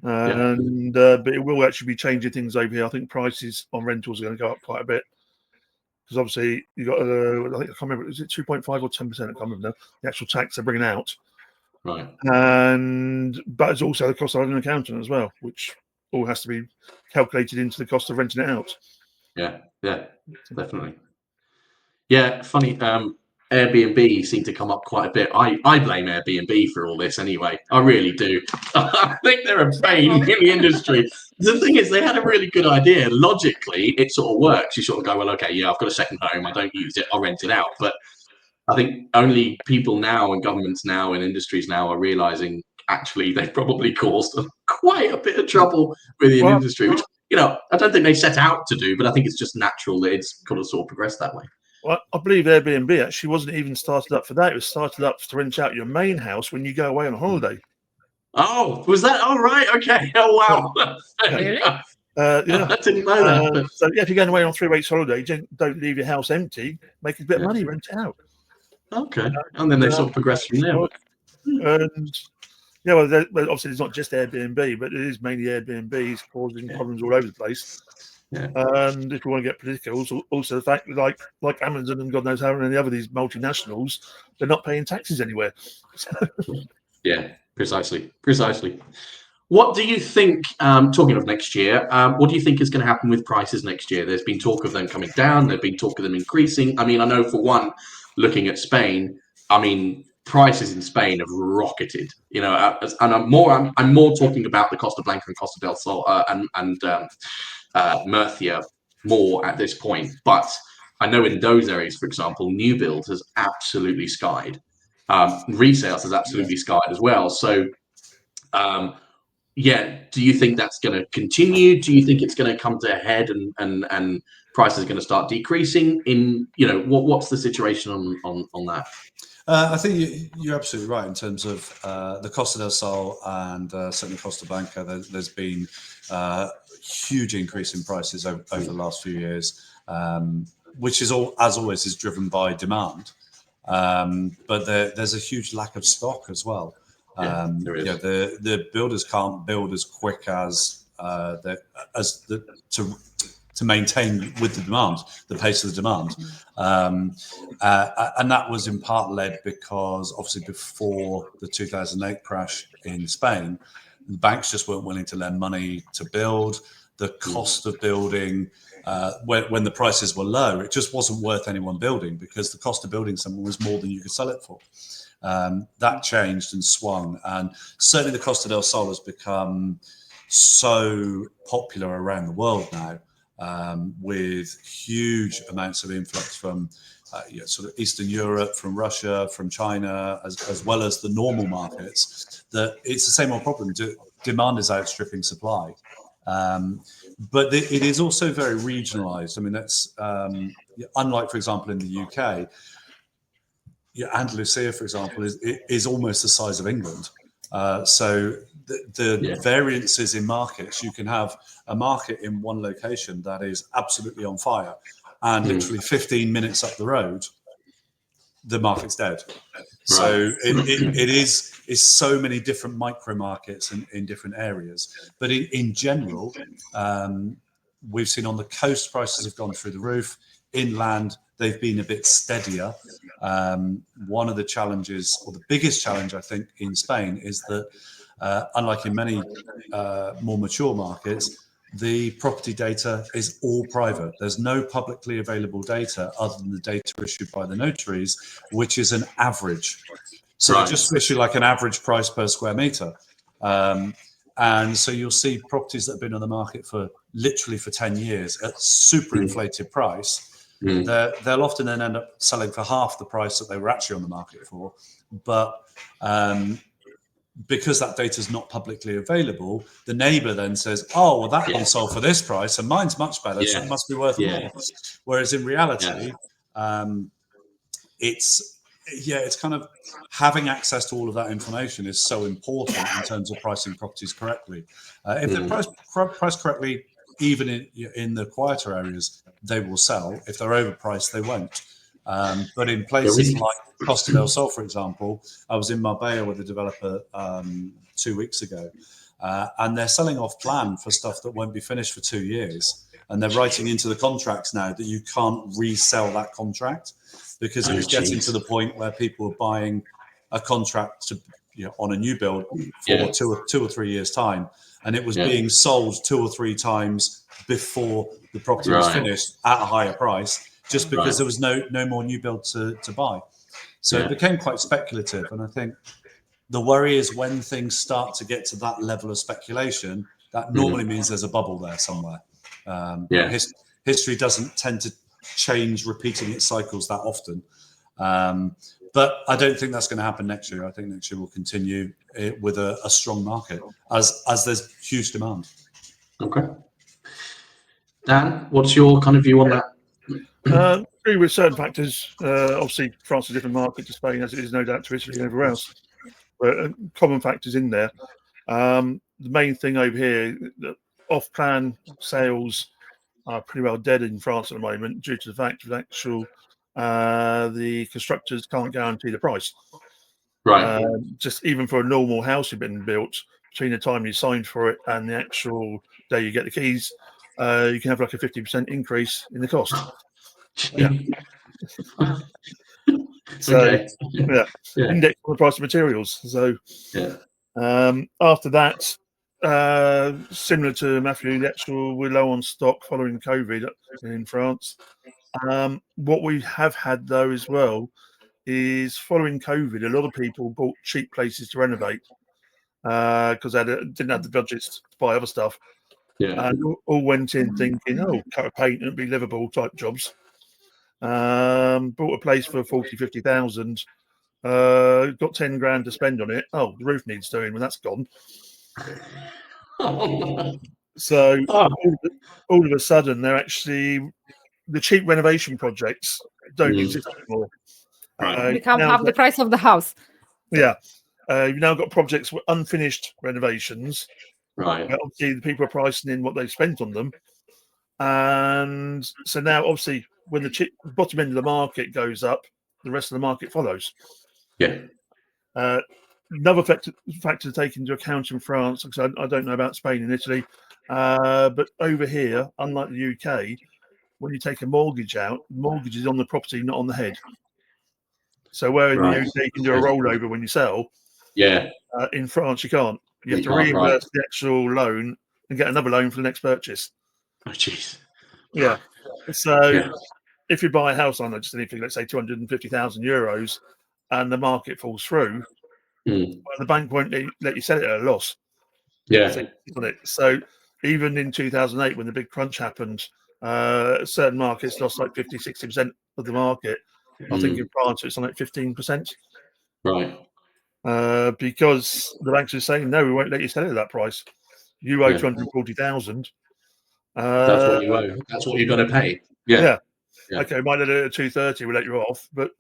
But it will actually be changing things over here. I think prices on rentals are going to go up quite a bit because obviously you got I can't remember, is it 2.5 or 10%? I can't remember now, the actual tax they're bringing out. Right. But it's also the cost of having an accountant as well, which all has to be calculated into the cost of renting it out. Yeah, definitely. Yeah, funny. Airbnb seem to come up quite a bit. I blame Airbnb for all this anyway. I really do. I think they're a pain in the industry. The thing is, they had a really good idea. Logically, it sort of works. You sort of go, well, okay, yeah, I've got a second home. I don't use it. I'll rent it out. But I think only people now and governments now and industries now are realizing actually they've probably caused quite a bit of trouble within the industry, which, I don't think they set out to do, but I think it's just natural that it's kind of sort of progressed that way. Well, I believe Airbnb actually wasn't even started up for that. It was started up to rent out your main house when you go away on holiday. Oh, was that? Oh, right. Okay. Oh, wow. Really? Yeah. I didn't know that. So yeah, if you're going away on 3 weeks holiday, don't leave your house empty. Make a bit of money, rent it out. Okay. And then they sort of progress from there. And yeah, well, obviously it's not just Airbnb, but it is mainly Airbnb causing problems all over the place. Yeah. And if we want to get political, also the fact that like Amazon and God knows how many other these multinationals, they're not paying taxes anywhere. Yeah, precisely. What do you think, talking of next year, what do you think is going to happen with prices next year? There's been talk of them coming down. There's been talk of them increasing. I mean, I know for one, looking at Spain, I mean, prices in Spain have rocketed, and I'm more talking about the Costa Blanca and Costa del Sol and Murcia more at this point. But I know in those areas, for example, new builds has absolutely skied. Resales has absolutely skied as well. So, do you think that's going to continue? Do you think it's going to come to a head and prices are going to start decreasing? What's the situation on that? I think you're absolutely right in terms of the Costa del Sol and certainly Costa Blanca. There's been huge increase in prices over the last few years, which is as always is driven by demand. But there's a huge lack of stock as well. There is. The builders can't build as quick as to maintain with the demand, the pace of the demand. And that was in part led because obviously before the 2008 crash in Spain, the banks just weren't willing to lend money to build. The cost of building, when the prices were low, it just wasn't worth anyone building because the cost of building something was more than you could sell it for. That changed and swung. And certainly the Costa del Sol has become so popular around the world now, with huge amounts of influx from sort of Eastern Europe, from Russia, from China, as well as the normal markets, that it's the same old problem. Demand is outstripping supply. But it is also very regionalized. I mean, that's unlike, for example, in the UK, Andalusia, for example, is almost the size of England. So the variances in markets, you can have a market in one location that is absolutely on fire, and literally 15 minutes up the road, the market's dead. Right. So it is so many different micro markets in different areas. But in general, we've seen on the coast prices have gone through the roof. Inland, they've been a bit steadier. One of the challenges, or the biggest challenge, I think, in Spain is that, unlike in many more mature markets, the property data is all private. There's no publicly available data other than the data issued by the notaries, which is an average. So they just issue like an average price per square meter. And so you'll see properties that have been on the market for literally for 10 years at super inflated price. They'll often then end up selling for half the price that they were actually on the market for. But because that data is not publicly available, the neighbor then says, oh, well, that one sold for this price and mine's much better, so it must be worth more. Whereas in reality, it's kind of having access to all of that information is so important in terms of pricing properties correctly. If they're priced correctly, even in the quieter areas, they will sell. If they're overpriced, they won't. But in places like Costa del Sol, for example, I was in Marbella with a developer 2 weeks ago, and they're selling off plan for stuff that won't be finished for 2 years. And they're writing into the contracts now that you can't resell that contract because it was getting to the point where people were buying a contract on a new build for 2 or 3 years' time. And it was being sold 2 or 3 times before the property was finished at a higher price, just because there was no more new build to buy. So Yeah. it became quite speculative. And I think the worry is when things start to get to that level of speculation, that normally means there's a bubble there somewhere. Yeah. History doesn't tend to change repeating its cycles that often. But I don't think that's going to happen next year. I think next year will continue with a strong market as there's huge demand. Okay. Dan, what's your kind of view on that? Agree with certain factors. Obviously, France is a different market to Spain, as it is no doubt to Italy and everywhere else. But common factors in there. The main thing over here, the off-plan sales are pretty well dead in France at the moment due to the fact that the constructors can't guarantee the price. Right. Just even for a normal house you've been built, between the time you signed for it and the actual day you get the keys, you can have like a 50% increase in the cost. Yeah. So, Okay. yeah, index on the price of materials. So, Yeah. after that, similar to Matthew, we're low on stock following COVID in France. What we have had though as well is following COVID, a lot of people bought cheap places to renovate because they didn't have the budgets to buy other stuff, Yeah. and all went in thinking, oh, coat of paint and it'd be livable type jobs. Bought a place for 40, 50,000. Got 10 grand to spend on it. Oh, the roof needs doing, well, that's gone. So all of a sudden, the cheap renovation projects don't exist anymore. Right. Become half the price of the house. Yeah. You've now got projects with unfinished renovations. Right. Obviously, the people are pricing in what they've spent on them. And so now, obviously, when the bottom end of the market goes up, the rest of the market follows. Yeah. Another factor to take into account in France, because I don't know about Spain and Italy, but over here, unlike the UK, when you take a mortgage out, the mortgage is on the property, not on the head. So where in the UK you can do a rollover when you sell, in France you can't. You have to reimburse the actual loan and get another loan for the next purchase. Oh, jeez. Yeah. So if you buy a house on just anything, let's say 250,000 euros, and the market falls through, the bank won't let you sell it at a loss. Yeah. So even in 2008, when the big crunch happened, certain markets lost like 50, 60% of the market. I think in France it's on like 15%. Right. Because the banks are saying, no, we won't let you sell it at that price. You owe 240,000. That's what you owe. That's what you've got to pay. Yeah. Okay, might let it at 230, we'll let you off, but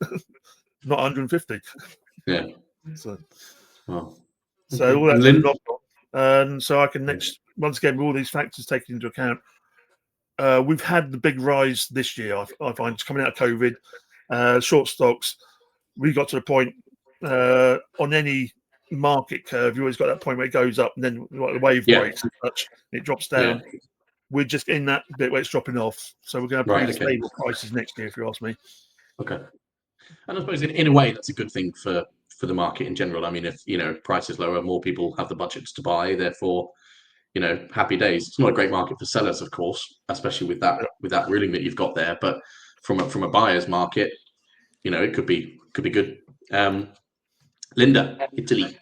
not 150. Yeah. So all all that's knocked on. And so I can once again, with all these factors taken into account, we've had the big rise this year. I find coming out of COVID, short stocks. We got to the point on any market curve, you always got that point where it goes up and then the wave breaks and such, it drops down. We're just in that bit where it's dropping off. So we're going to have pretty stable prices next year, if you ask me. Okay. And I suppose in a way, that's a good thing for the market in general. I mean, if, price is lower, more people have the budgets to buy, therefore, happy days. It's not a great market for sellers, of course, especially with that ruling that you've got there. But from a buyer's market, it could be good. Linda, Italy.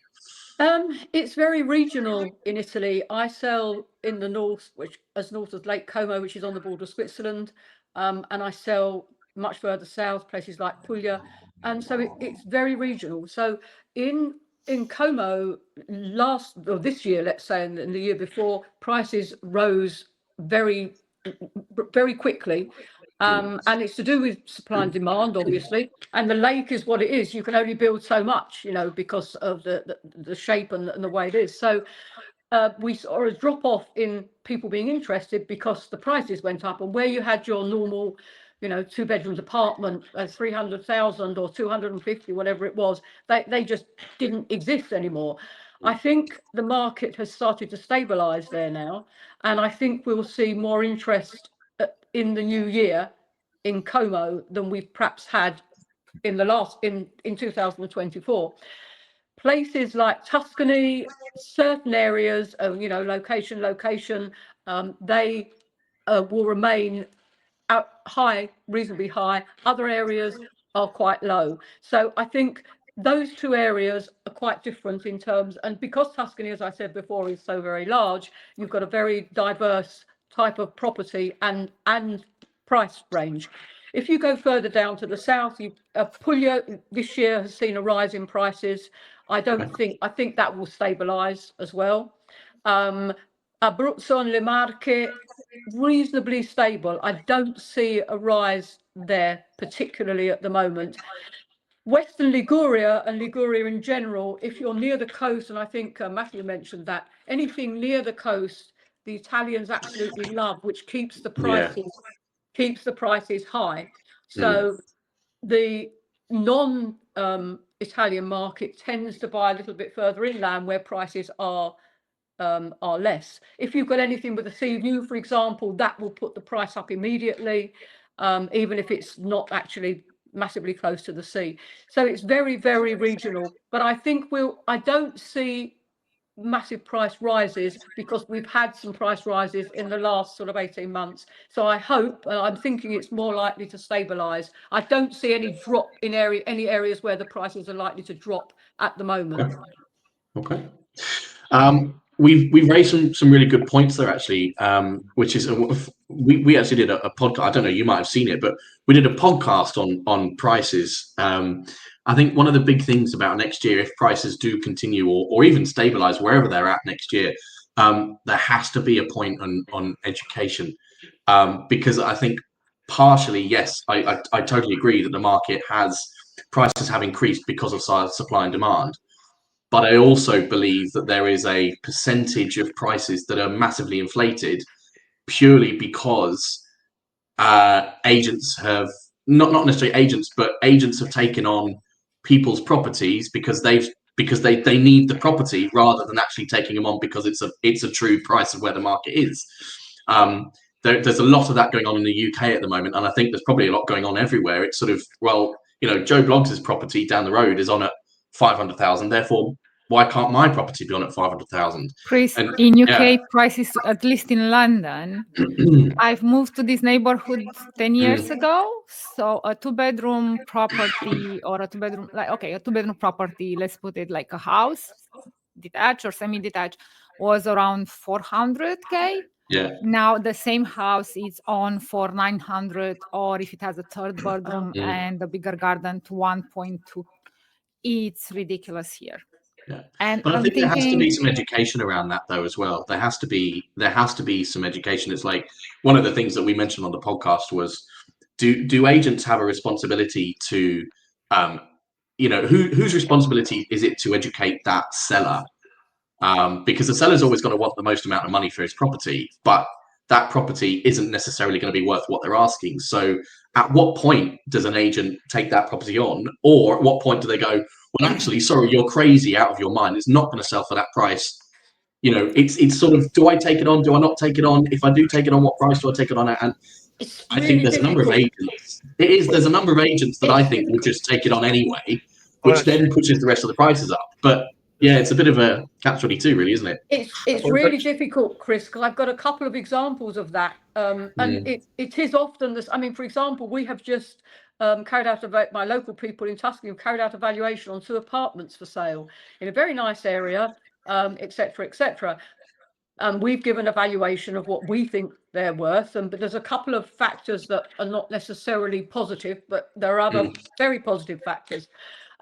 It's very regional in Italy. I sell in the north, which as north as Lake Como, which is on the border of Switzerland, and I sell much further south, places like Puglia, and so it's very regional. So in Como this year, let's say, and the year before, prices rose very, very quickly. And it's to do with supply and demand, obviously. And the lake is what it is. You can only build so much, because of the shape and the way it is. So we saw a drop off in people being interested because the prices went up. And where you had your normal, 2-bedroom apartment, 300,000 or 250, whatever it was, they just didn't exist anymore. I think the market has started to stabilize there now. And I think we'll see more interest in the new year in Como than we've perhaps had in 2024. Places like Tuscany, certain areas, location, they will remain high, reasonably high. Other areas are quite low. So I think those two areas are quite different in terms, and because Tuscany, as I said before, is so very large, you've got a very diverse type of property and price range. If you go further down to the south, Puglia this year has seen a rise in prices. I think that will stabilise as well. Abruzzo and Le Marche, reasonably stable. I don't see a rise there particularly at the moment. Western Liguria and Liguria in general, if you're near the coast, and I think Matthew mentioned that, anything near the coast, the Italians absolutely love, which keeps the prices high. So the non-Italian market tends to buy a little bit further inland where prices are less. If you've got anything with a sea view, for example, that will put the price up immediately, even if it's not actually massively close to the sea. So it's very, very regional. But I think I don't see massive price rises because we've had some price rises in the last sort of 18 months. So I hope, I'm thinking it's more likely to stabilise. I don't see any drop in any areas where the prices are likely to drop at the moment. Okay. We've raised some really good points there actually, which is we actually did a podcast. I don't know, you might have seen it, but we did a podcast on prices. I think one of the big things about next year, if prices do continue or even stabilize wherever they're at next year, there has to be a point on education, because I think partially, yes, I totally agree that the market prices have increased because of supply and demand. But I also believe that there is a percentage of prices that are massively inflated purely because agents have not necessarily agents, but agents have taken on people's properties because they need the property rather than actually taking them on because it's a true price of where the market is. There's a lot of that going on in the UK at the moment, and I think there's probably a lot going on everywhere. It's sort of, well, Joe Bloggs' property down the road is on at 500,000, therefore why can't my property be on at 500,000? Chris, in UK prices, at least in London, I've moved to this neighborhood 10 years ago. So a two-bedroom property or a two-bedroom property, let's put it like a house, detached or semi-detached, was around 400K. Yeah. Now the same house is on for 900, or if it has a third bedroom and a bigger garden, to 1.2. It's ridiculous here. Yeah. And but I think there has to be some education around that though as well. There has to be some education. It's like one of the things that we mentioned on the podcast was, do agents have a responsibility to whose responsibility is it to educate that seller? Because the seller's always going to want the most amount of money for his property, but that property isn't necessarily going to be worth what they're asking. So at what point does an agent take that property on? Or at what point do they go, well, actually, sorry, you're crazy, out of your mind. It's not going to sell for that price. It's sort of, do I take it on? Do I not take it on? If I do take it on, what price do I take it on at? And I think there's a number of agents. There's a number of agents that I think would just take it on anyway, which then pushes the rest of the prices up. But yeah, it's a bit of a catch-22, really, isn't it? It's really difficult, Chris, because I've got a couple of examples of that. And it is often this. I mean, for example, we have just carried out my local people in Tuscany have carried out a valuation on 2 apartments for sale in a very nice area, etc., etc. We've given a valuation of what we think they're worth, but there's a couple of factors that are not necessarily positive, but there are other very positive factors.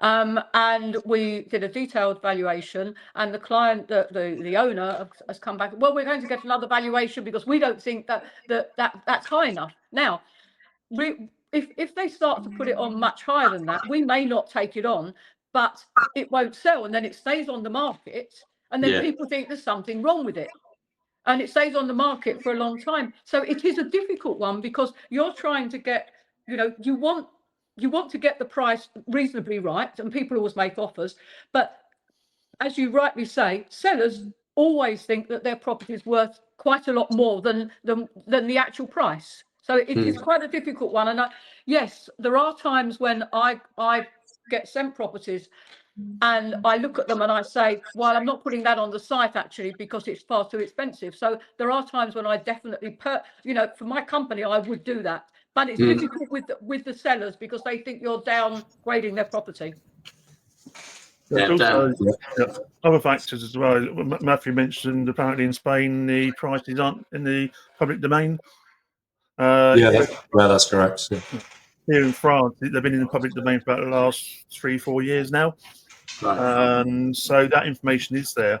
And we did a detailed valuation, and the client, the owner, has come back. Well, we're going to get another valuation because we don't think that's high enough. Now, if they start to put it on much higher than that, we may not take it on, but it won't sell, and then it stays on the market, and then people think there's something wrong with it, and it stays on the market for a long time. So it is a difficult one because you're trying to get, you want to get the price reasonably right, and people always make offers. But as you rightly say, sellers always think that their property is worth quite a lot more than the actual price. So it is quite a difficult one. And yes, there are times when I get sent properties and I look at them and I say, well, I'm not putting that on the site actually because it's far too expensive. So there are times when I definitely, for my company, I would do that. but it's difficult with the sellers because they think you're downgrading their property. There's also other factors as well. Matthew mentioned apparently in Spain the prices aren't in the public domain. That's correct. Yeah. Here in France, they've been in the public domain for about the last 3-4 years now, and so that information is there.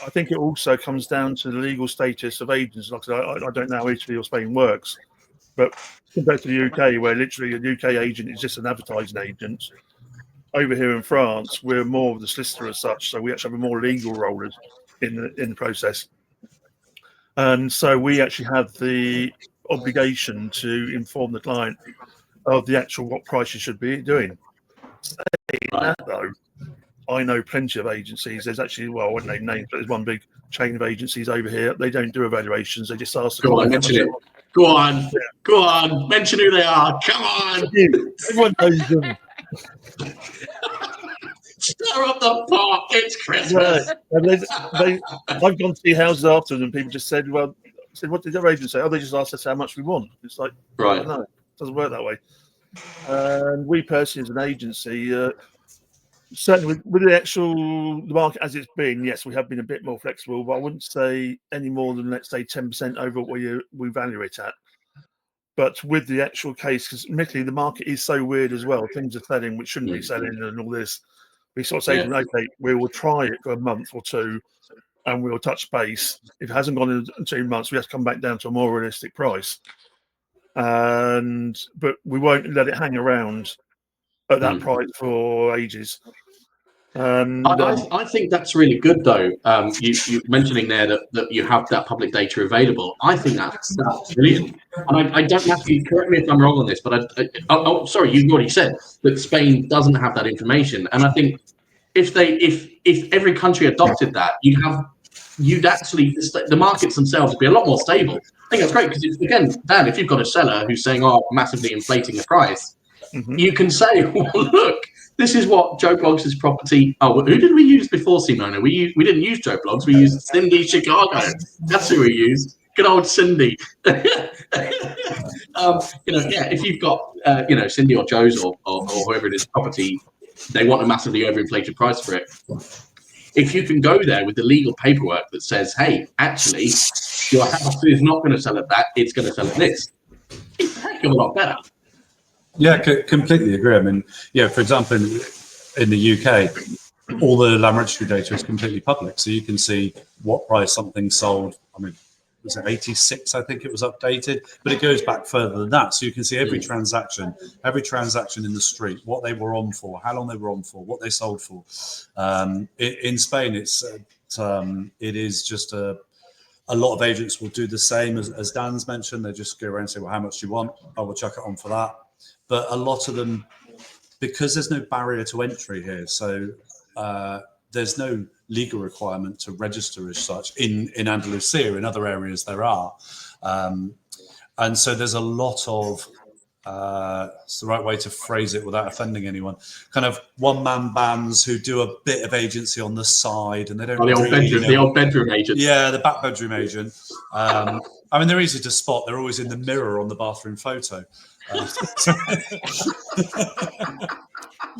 I think it also comes down to the legal status of agents. Like I don't know how Italy or Spain works, but compared to the UK, where literally a UK agent is just an advertising agent, over here in France, we're more of the solicitor as such, so we actually have a more legal role in the process, and so we actually have the obligation to inform the client of the actual what price you should be doing. Saying that though, I know plenty of agencies. There's actually, well, I wouldn't name names, but there's one big chain of agencies over here. They don't do evaluations. They just ask the client. Mention it. Go on. Mention who they are. Come on. Everyone knows them. Stir up the pot. It's Christmas. Yeah. I've gone to see houses after them, and people just said, "Well, what did their agent say? Oh, they just asked us how much we want." It's like, right? No, it doesn't work that way. And we personally, as an agency, certainly with the market as it's been, yes, we have been a bit more flexible, but I wouldn't say any more than, let's say, 10% over what we value it at. But with the actual case, because admittedly the market is so weird as well, things are selling which shouldn't be selling and all this. We sort of say, okay, we will try it for a month or two and we'll touch base. If it hasn't gone in 2 months, we have to come back down to a more realistic price. But we won't let it hang around at that price for ages. I think that's really good, though. You mentioning there that you have that public data available. I think that's brilliant. And I don't have to correct me if I'm wrong on this, but sorry, you've already said that Spain doesn't have that information. And I think if every country adopted that, you'd actually the markets themselves would be a lot more stable. I think that's great because again, Dan, if you've got a seller who's saying, "Oh, massively inflating the price," you can say, "Well, look. This is what Joe Bloggs' property." Oh, who did we use before, Simona? We didn't use Joe Bloggs. We used Cindy Chicago. That's who we used. Good old Cindy. If you've got Cindy or Joe's or whoever it is property, they want a massively overinflated price for it. If you can go there with the legal paperwork that says, "Hey, actually, your house is not going to sell at that; it's going to sell at this," it's a heck of a lot better. Yeah, completely agree. I mean, for example, in the UK, all the land registry data is completely public. So you can see what price something sold. I mean, was it 86? I think it was updated, but it goes back further than that. So you can see every transaction in the street, what they were on for, how long they were on for, what they sold for. In Spain, it is just a lot of agents will do the same as Dan's mentioned. They just go around and say, "Well, how much do you want? I will chuck it on for that." But a lot of them, because there's no barrier to entry here, so there's no legal requirement to register as such. In Andalusia, in other areas there are. And so there's a lot of, it's the right way to phrase it without offending anyone, kind of one-man bands who do a bit of agency on the side and they don't the old bedroom agent. Yeah, the back bedroom agent. I mean, they're easy to spot. They're always in the mirror on the bathroom photo.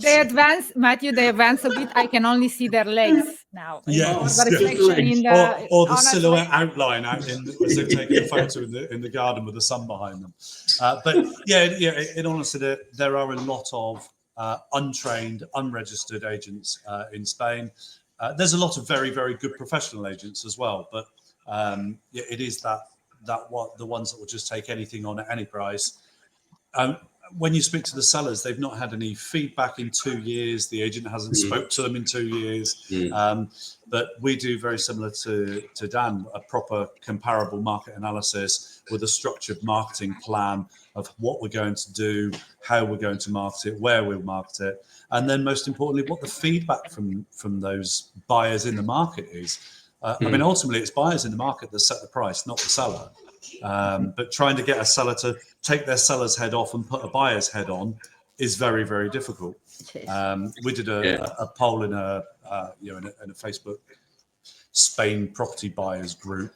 They advance, Matthew. They advance a bit. I can only see their legs now. Yeah, the reflection in or the silhouette outline out as they're taking a photo in the garden with the sun behind them. But in honesty, there are a lot of untrained, unregistered agents in Spain. There's a lot of very, very good professional agents as well, but it is the ones that will just take anything on at any price. When you speak to the sellers, they've not had any feedback in 2 years. The agent hasn't spoke to them in 2 years. But we do very similar to Dan, a proper comparable market analysis with a structured marketing plan of what we're going to do, how we're going to market it, where we'll market it, and then most importantly, what the feedback from those buyers in the market is. I mean, ultimately, it's buyers in the market that set the price, not the seller. But trying to get a seller to take their seller's head off and put a buyer's head on is very, very difficult. We did a poll in a Facebook Spain property buyers group,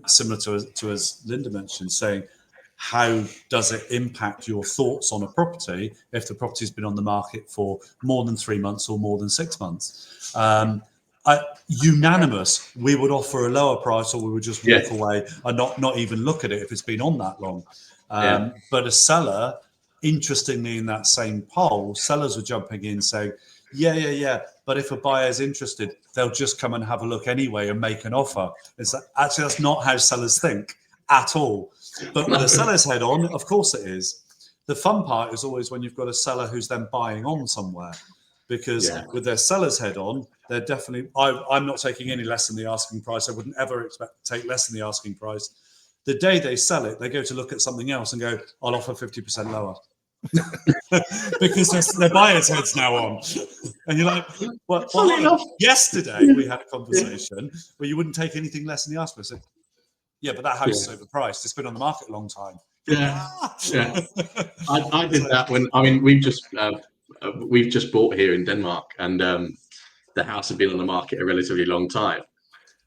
similar to as Linda mentioned, saying how does it impact your thoughts on a property if the property's been on the market for more than 3 months or more than 6 months? Unanimous, we would offer a lower price, or we would just walk away and not even look at it if it's been on that long. But a seller, interestingly, in that same poll, sellers were jumping in saying, yeah, but if a buyer's interested, they'll just come and have a look anyway and make an offer. It's like, actually, that's not how sellers think at all. But with a seller's head on, of course it is. The fun part is always when you've got a seller who's then buying on somewhere, because with their seller's head on, they're definitely, I'm not taking any less than the asking price. I wouldn't ever expect to take less than the asking price. The day they sell it, they go to look at something else and go, I'll offer 50% lower. Because their buyer's head's now on. And you're like, well, yesterday we had a conversation where you wouldn't take anything less than the asking price. I said, yeah, but that house is overpriced. It's been on the market a long time. I did that when, I mean, we've just bought here in Denmark, and the house had been on the market a relatively long time.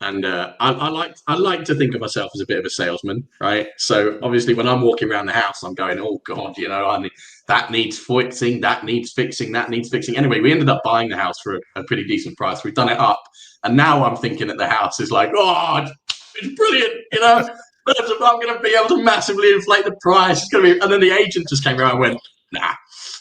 And I like to think of myself as a bit of a salesman, right? So obviously when I'm walking around the house, I'm going, oh God, you know, that needs fixing, that needs fixing, that needs fixing. Anyway, we ended up buying the house for a pretty decent price. We've done it up. And now I'm thinking that the house is like, oh, it's brilliant, you know, I'm going to be able to massively inflate the price. It's going to be, and then the agent just came around and went, nah,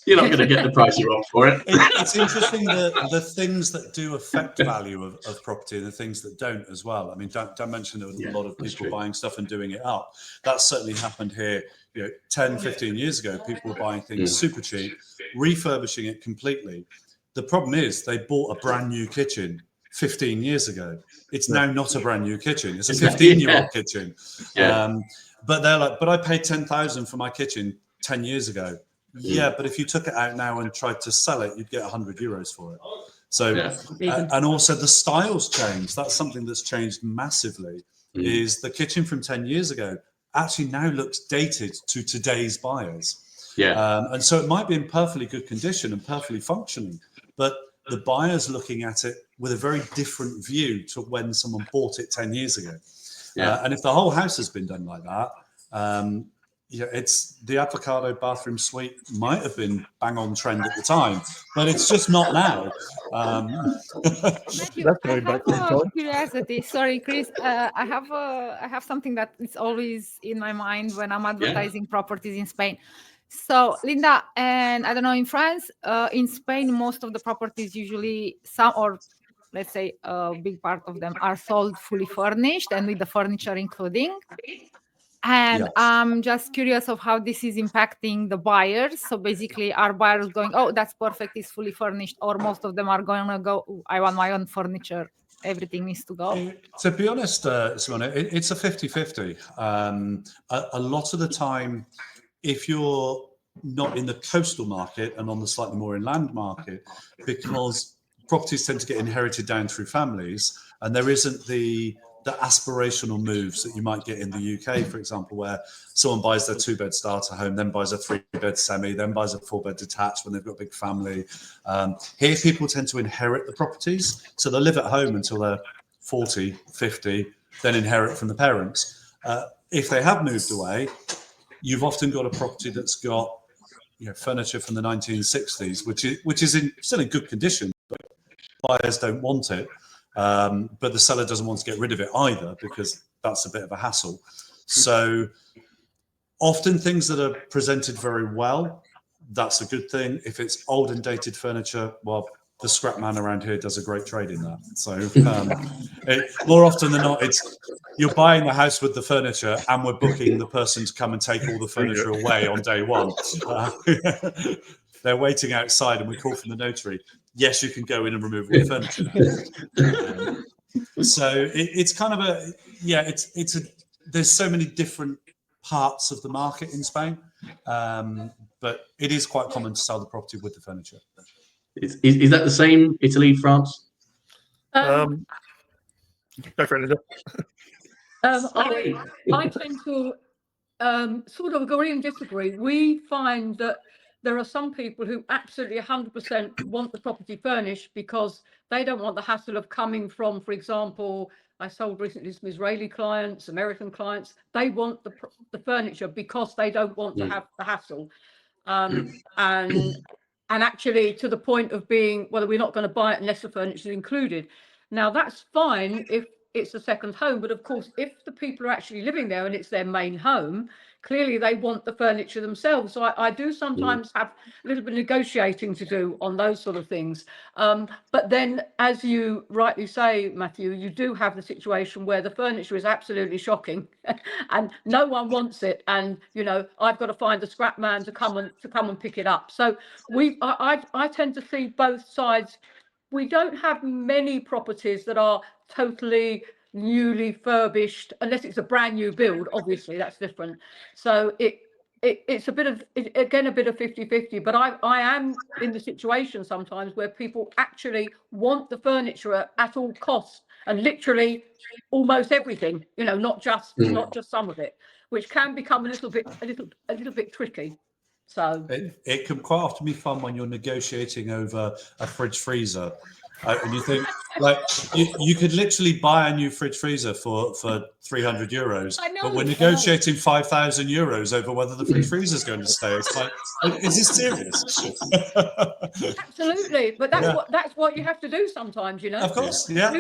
you're not going to get the price you want for it. It's interesting the things that do affect value of property and the things that don't as well. I mean, don't mention there was a lot of people buying stuff and doing it up. That certainly happened here. You know, 10, 15 years ago, people were buying things super cheap, refurbishing it completely. The problem is they bought a brand new kitchen 15 years ago. It's now not a brand new kitchen. It's a 15-year-old kitchen. But they're like, but I paid 10,000 for my kitchen 10 years ago. Yeah, but if you took it out now and tried to sell it, you'd get 100 euros for it. So, and also the styles change. That's something that's changed massively. Is the kitchen from 10 years ago actually now looks dated to today's buyers. And so it might be in perfectly good condition and perfectly functioning, but the buyer's looking at it with a very different view to when someone bought it 10 years ago. And if the whole house has been done like that, it's the avocado bathroom suite might have been bang on trend at the time, but it's just not now. Matthew, I have a curiosity. Sorry, Chris. I have something that is always in my mind when I'm advertising properties in Spain. So, Linda, and I don't know, in France, in Spain, most of the properties usually let's say a big part of them are sold fully furnished and with the furniture including. And I'm just curious of how this is impacting the buyers. So basically, are buyers going, oh, that's perfect, it's fully furnished, or most of them are going to go, I want my own furniture, everything needs to go? To be honest, Simona, it's a 50-50. A lot of the time, if you're not in the coastal market and on the slightly more inland market, because properties tend to get inherited down through families, and there isn't the aspirational moves that you might get in the UK, for example, where someone buys their 2-bed starter home, then buys a 3-bed semi, then buys a 4-bed detached when they've got a big family. Here, people tend to inherit the properties. So they'll live at home until they're 40, 50, then inherit from the parents. If they have moved away, you've often got a property that's got furniture from the 1960s, which is still in good condition, but buyers don't want it. But the seller doesn't want to get rid of it either, because that's a bit of a hassle. So often things that are presented very well, that's a good thing. If it's old and dated furniture, well, the scrap man around here does a great trade in that. So more often than not, it's you're buying the house with the furniture and we're booking the person to come and take all the furniture away on day one. They're waiting outside and we call from the notary. Yes, you can go in and remove all the furniture now. So it's kind of there's so many different parts of the market in Spain, but it is quite common to sell the property with the furniture. Is that the same Italy, France? Go for it, Linda. I tend to sort of agree and disagree. We find that there are some people who absolutely 100% want the property furnished because they don't want the hassle of coming from, for example, I sold recently some Israeli clients, American clients. They want the furniture because they don't want to have the hassle. And actually to the point of being, well, we're not going to buy it unless the furniture is included. Now that's fine if it's a second home, but of course, if the people are actually living there and it's their main home, clearly they want the furniture themselves. So I do sometimes have a little bit of negotiating to do on those sort of things. But then, as you rightly say, Matthew, you do have the situation where the furniture is absolutely shocking and no one wants it. And, you know, I've got to find a scrap man to come and pick it up. So I tend to see both sides. We don't have many properties that are totally newly furbished, unless it's a brand new build. Obviously that's different. So it's a bit of, again, a bit of 50-50, but I am in the situation sometimes where people actually want the furniture at all costs, and literally almost everything, you know, not just some of it, which can become a little bit tricky. So it can quite often be fun when you're negotiating over a fridge freezer. And you think, like, you could literally buy a new fridge freezer for 300 euros, but we're negotiating 5,000 euros over whether the fridge freezer is going to stay. It's like, is this serious? Absolutely, but that's what you have to do sometimes, you know. Of course, yeah.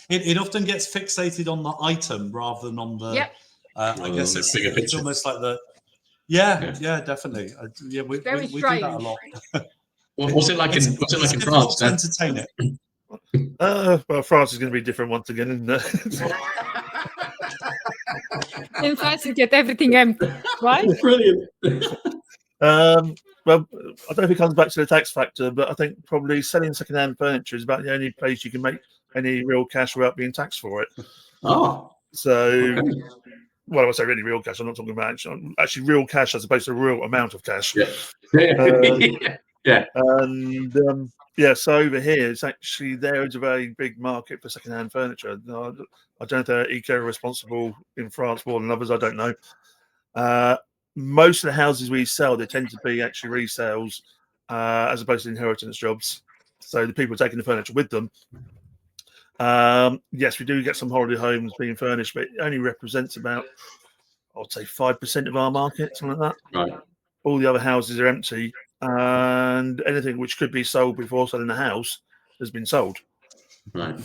It often gets fixated on the item rather than on the. I guess it's almost like the. Yeah, definitely. We do that a lot. What's it like in France? To entertain it. Well, France is going to be different once again, isn't it? In France, you get everything empty, right? Brilliant. Well, I don't know if it comes back to the tax factor, but I think probably selling second-hand furniture is about the only place you can make any real cash without being taxed for it. Oh, so. Okay. Well, I say really real cash. I'm not talking about actually real cash as opposed to a real amount of cash. Yeah. So over here, it's actually there is a very big market for second-hand furniture. I don't know if they're eco-responsible in France more than others. I don't know. Most of the houses we sell, they tend to be actually resales as opposed to inheritance jobs. So the people are taking the furniture with them. Yes, we do get some holiday homes being furnished, but it only represents about, I'd say, 5% of our market, something like that. Right. All the other houses are empty, and anything which could be sold before selling the house has been sold. Right.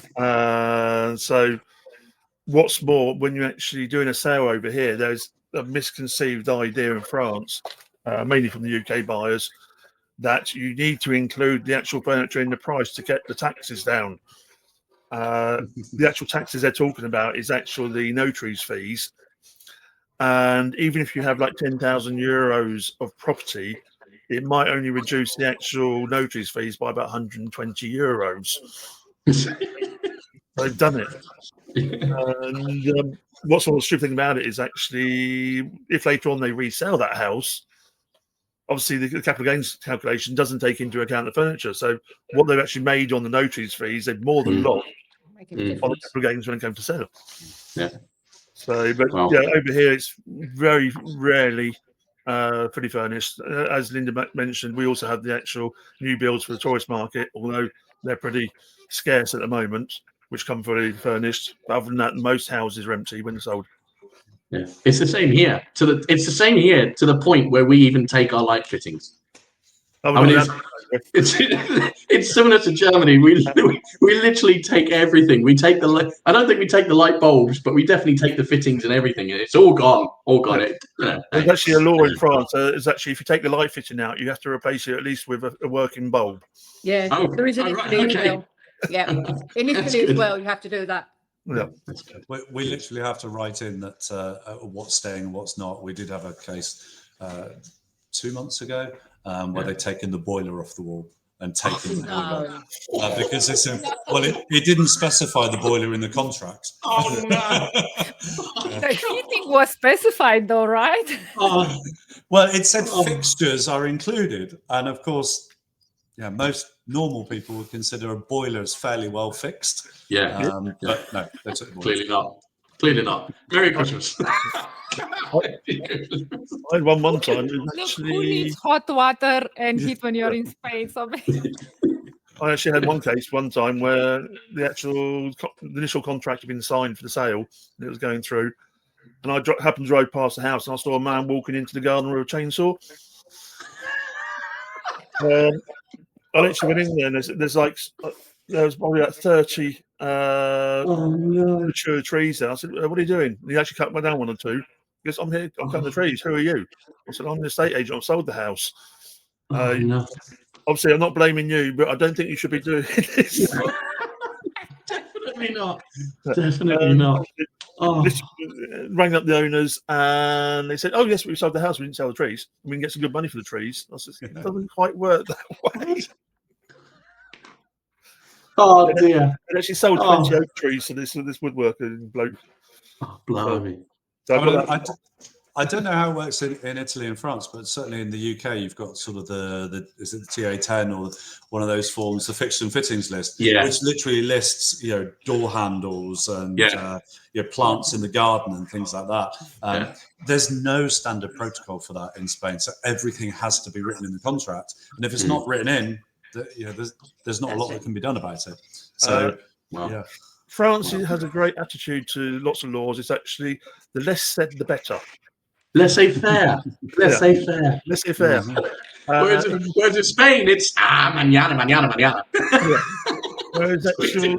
So what's more, when you're actually doing a sale over here, there's a misconceived idea in France, mainly from the UK buyers, that you need to include the actual furniture in the price to get the taxes down. The actual taxes they're talking about is actually the notary's fees. And even if you have like 10,000 euros of property, it might only reduce the actual notary's fees by about 120 euros. They've done it. And what's the stupid thing about it is actually, if later on they resell that house, obviously the capital gains calculation doesn't take into account the furniture. So what they've actually made on the notary's fees, they've more than lost on the capital gains when it comes to sale. Yeah. So, but over here it's very rarely fully furnished. As Linda mentioned, we also have the actual new builds for the tourist market, although they're pretty scarce at the moment, which come fully furnished. But other than that, most houses are empty when they're sold. Yeah, it's the same here. It's the same here to the point where we even take our light fittings. I mean, it's similar to Germany. We literally take everything. We take I don't think we take the light bulbs, but we definitely take the fittings and everything. It's all gone. Yeah. There's actually a law in France. Is actually if you take the light fitting out, you have to replace it at least with a working bulb. Yeah, there is an Italy as well. Yeah, in Italy as well, you have to do that. Yeah, that's good. We literally have to write in that what's staying and what's not. We did have a case 2 months ago where they'd taken the boiler off the wall and taken the boiler because it didn't specify the boiler in the contract. Oh no! The heating was specified though, right? Well, it said fixtures are included, and of course, most normal people would consider a boiler as fairly well fixed. But no, that's clearly not. Clearly not. Merry Christmas. I had one time. Who needs hot water and heat when you're in Spain? So I actually had one case one time where the initial contract had been signed for the sale, and it was going through. And I happened to drive past the house, and I saw a man walking into the garden with a chainsaw. I literally went in there, and there's probably like 30 mature trees there. I said, "What are you doing?" And he actually cut down one or two. He goes, "I'm here. I'm cutting the trees. Who are you?" I said, "I'm the estate agent. I've sold the house." No. Obviously, I'm not blaming you, but I don't think you should be doing this. Definitely not. Definitely not. Oh. Rang up the owners, and they said, "Oh yes, we sold the house. We didn't sell the trees. We can get some good money for the trees." I said, "It doesn't quite work that way." Oh dear. They actually sold 20 oak trees to this woodworker bloke. Oh, blimey. I don't know how it works in Italy and France, but certainly in the UK, you've got sort of is it the TA10 or one of those forms, the fixtures and fittings list, which literally lists, door handles and plants in the garden and things like that. There's no standard protocol for that in Spain, so everything has to be written in the contract, and if it's not written in, there's not a lot that can be done about it. So, France has a great attitude to lots of laws. It's actually the less said, the better. Laissez-faire. Laissez-faire. Laissez-faire. Whereas in Spain, it's mañana. Whereas actually,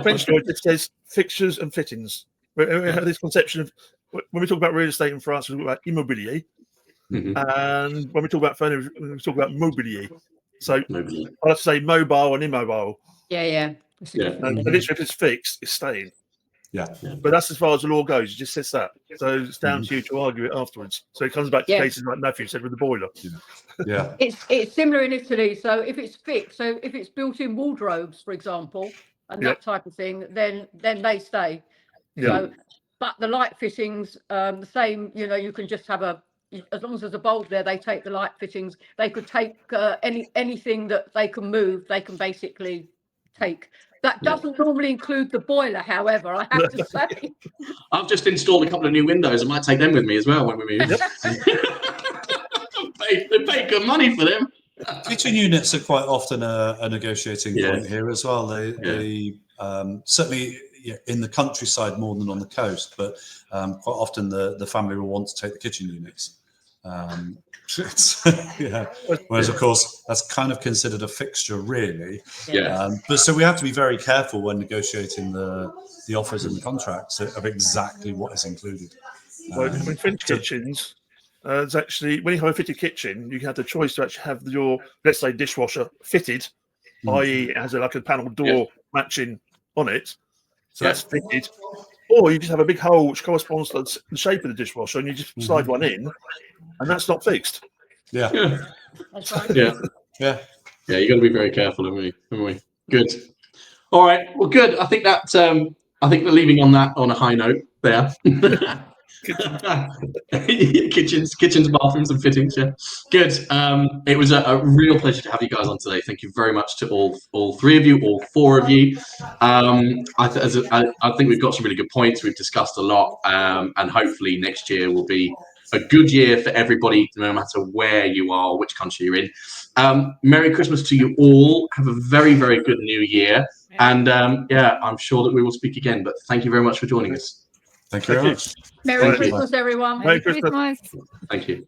French law it says fixtures and fittings. We have this conception of when we talk about real estate in France, we talk about immobilier, and when we talk about furniture, we talk about mobilier. So I like to say mobile and immobile. Yeah. And literally, if it's fixed, it's staying. Yeah. But that's as far as the law goes. It just says that. So it's down to you to argue it afterwards. So it comes back to cases like Matthew said with the boiler. Yeah. It's similar in Italy. So if it's fixed, so if it's built-in wardrobes, for example, and that type of thing, then they stay. So, but the light fittings, the same. You can just have as long as there's a bulb there, they take the light fittings. They could take anything that they can move. They can basically take. That doesn't normally include the boiler, however, I have to say. I've just installed a couple of new windows. I might take them with me as well when we move. They pay good money for them. Kitchen units are quite often a negotiating point here as well. They certainly in the countryside more than on the coast, but quite often the family will want to take the kitchen units. Whereas of course that's kind of considered a fixture really. But so we have to be very careful when negotiating the offers and the contracts of exactly what is included. In French kitchens, there's actually, when you have a fitted kitchen, you have the choice to actually have your, let's say, dishwasher fitted, i.e. it has a panel door matching on it, so that's fitted. Or you just have a big hole which corresponds to the shape of the dishwasher, and you just slide one in, and that's not fixed. That's right. You got to be very careful, haven't we? Good. All right. Well, good. I think that I think we're leaving on a high note there. kitchens, bathrooms, and fittings. Yeah, good. It was a real pleasure to have you guys on today. Thank you very much to all three of you, all four of you. I think we've got some really good points. We've discussed a lot, and hopefully next year will be a good year for everybody, no matter where you are, which country you're in. Merry Christmas to you all. Have a very, very good new year. And I'm sure that we will speak again. But thank you very much for joining us. Thank you very much. Merry Christmas, everyone. Merry Christmas. Thank you.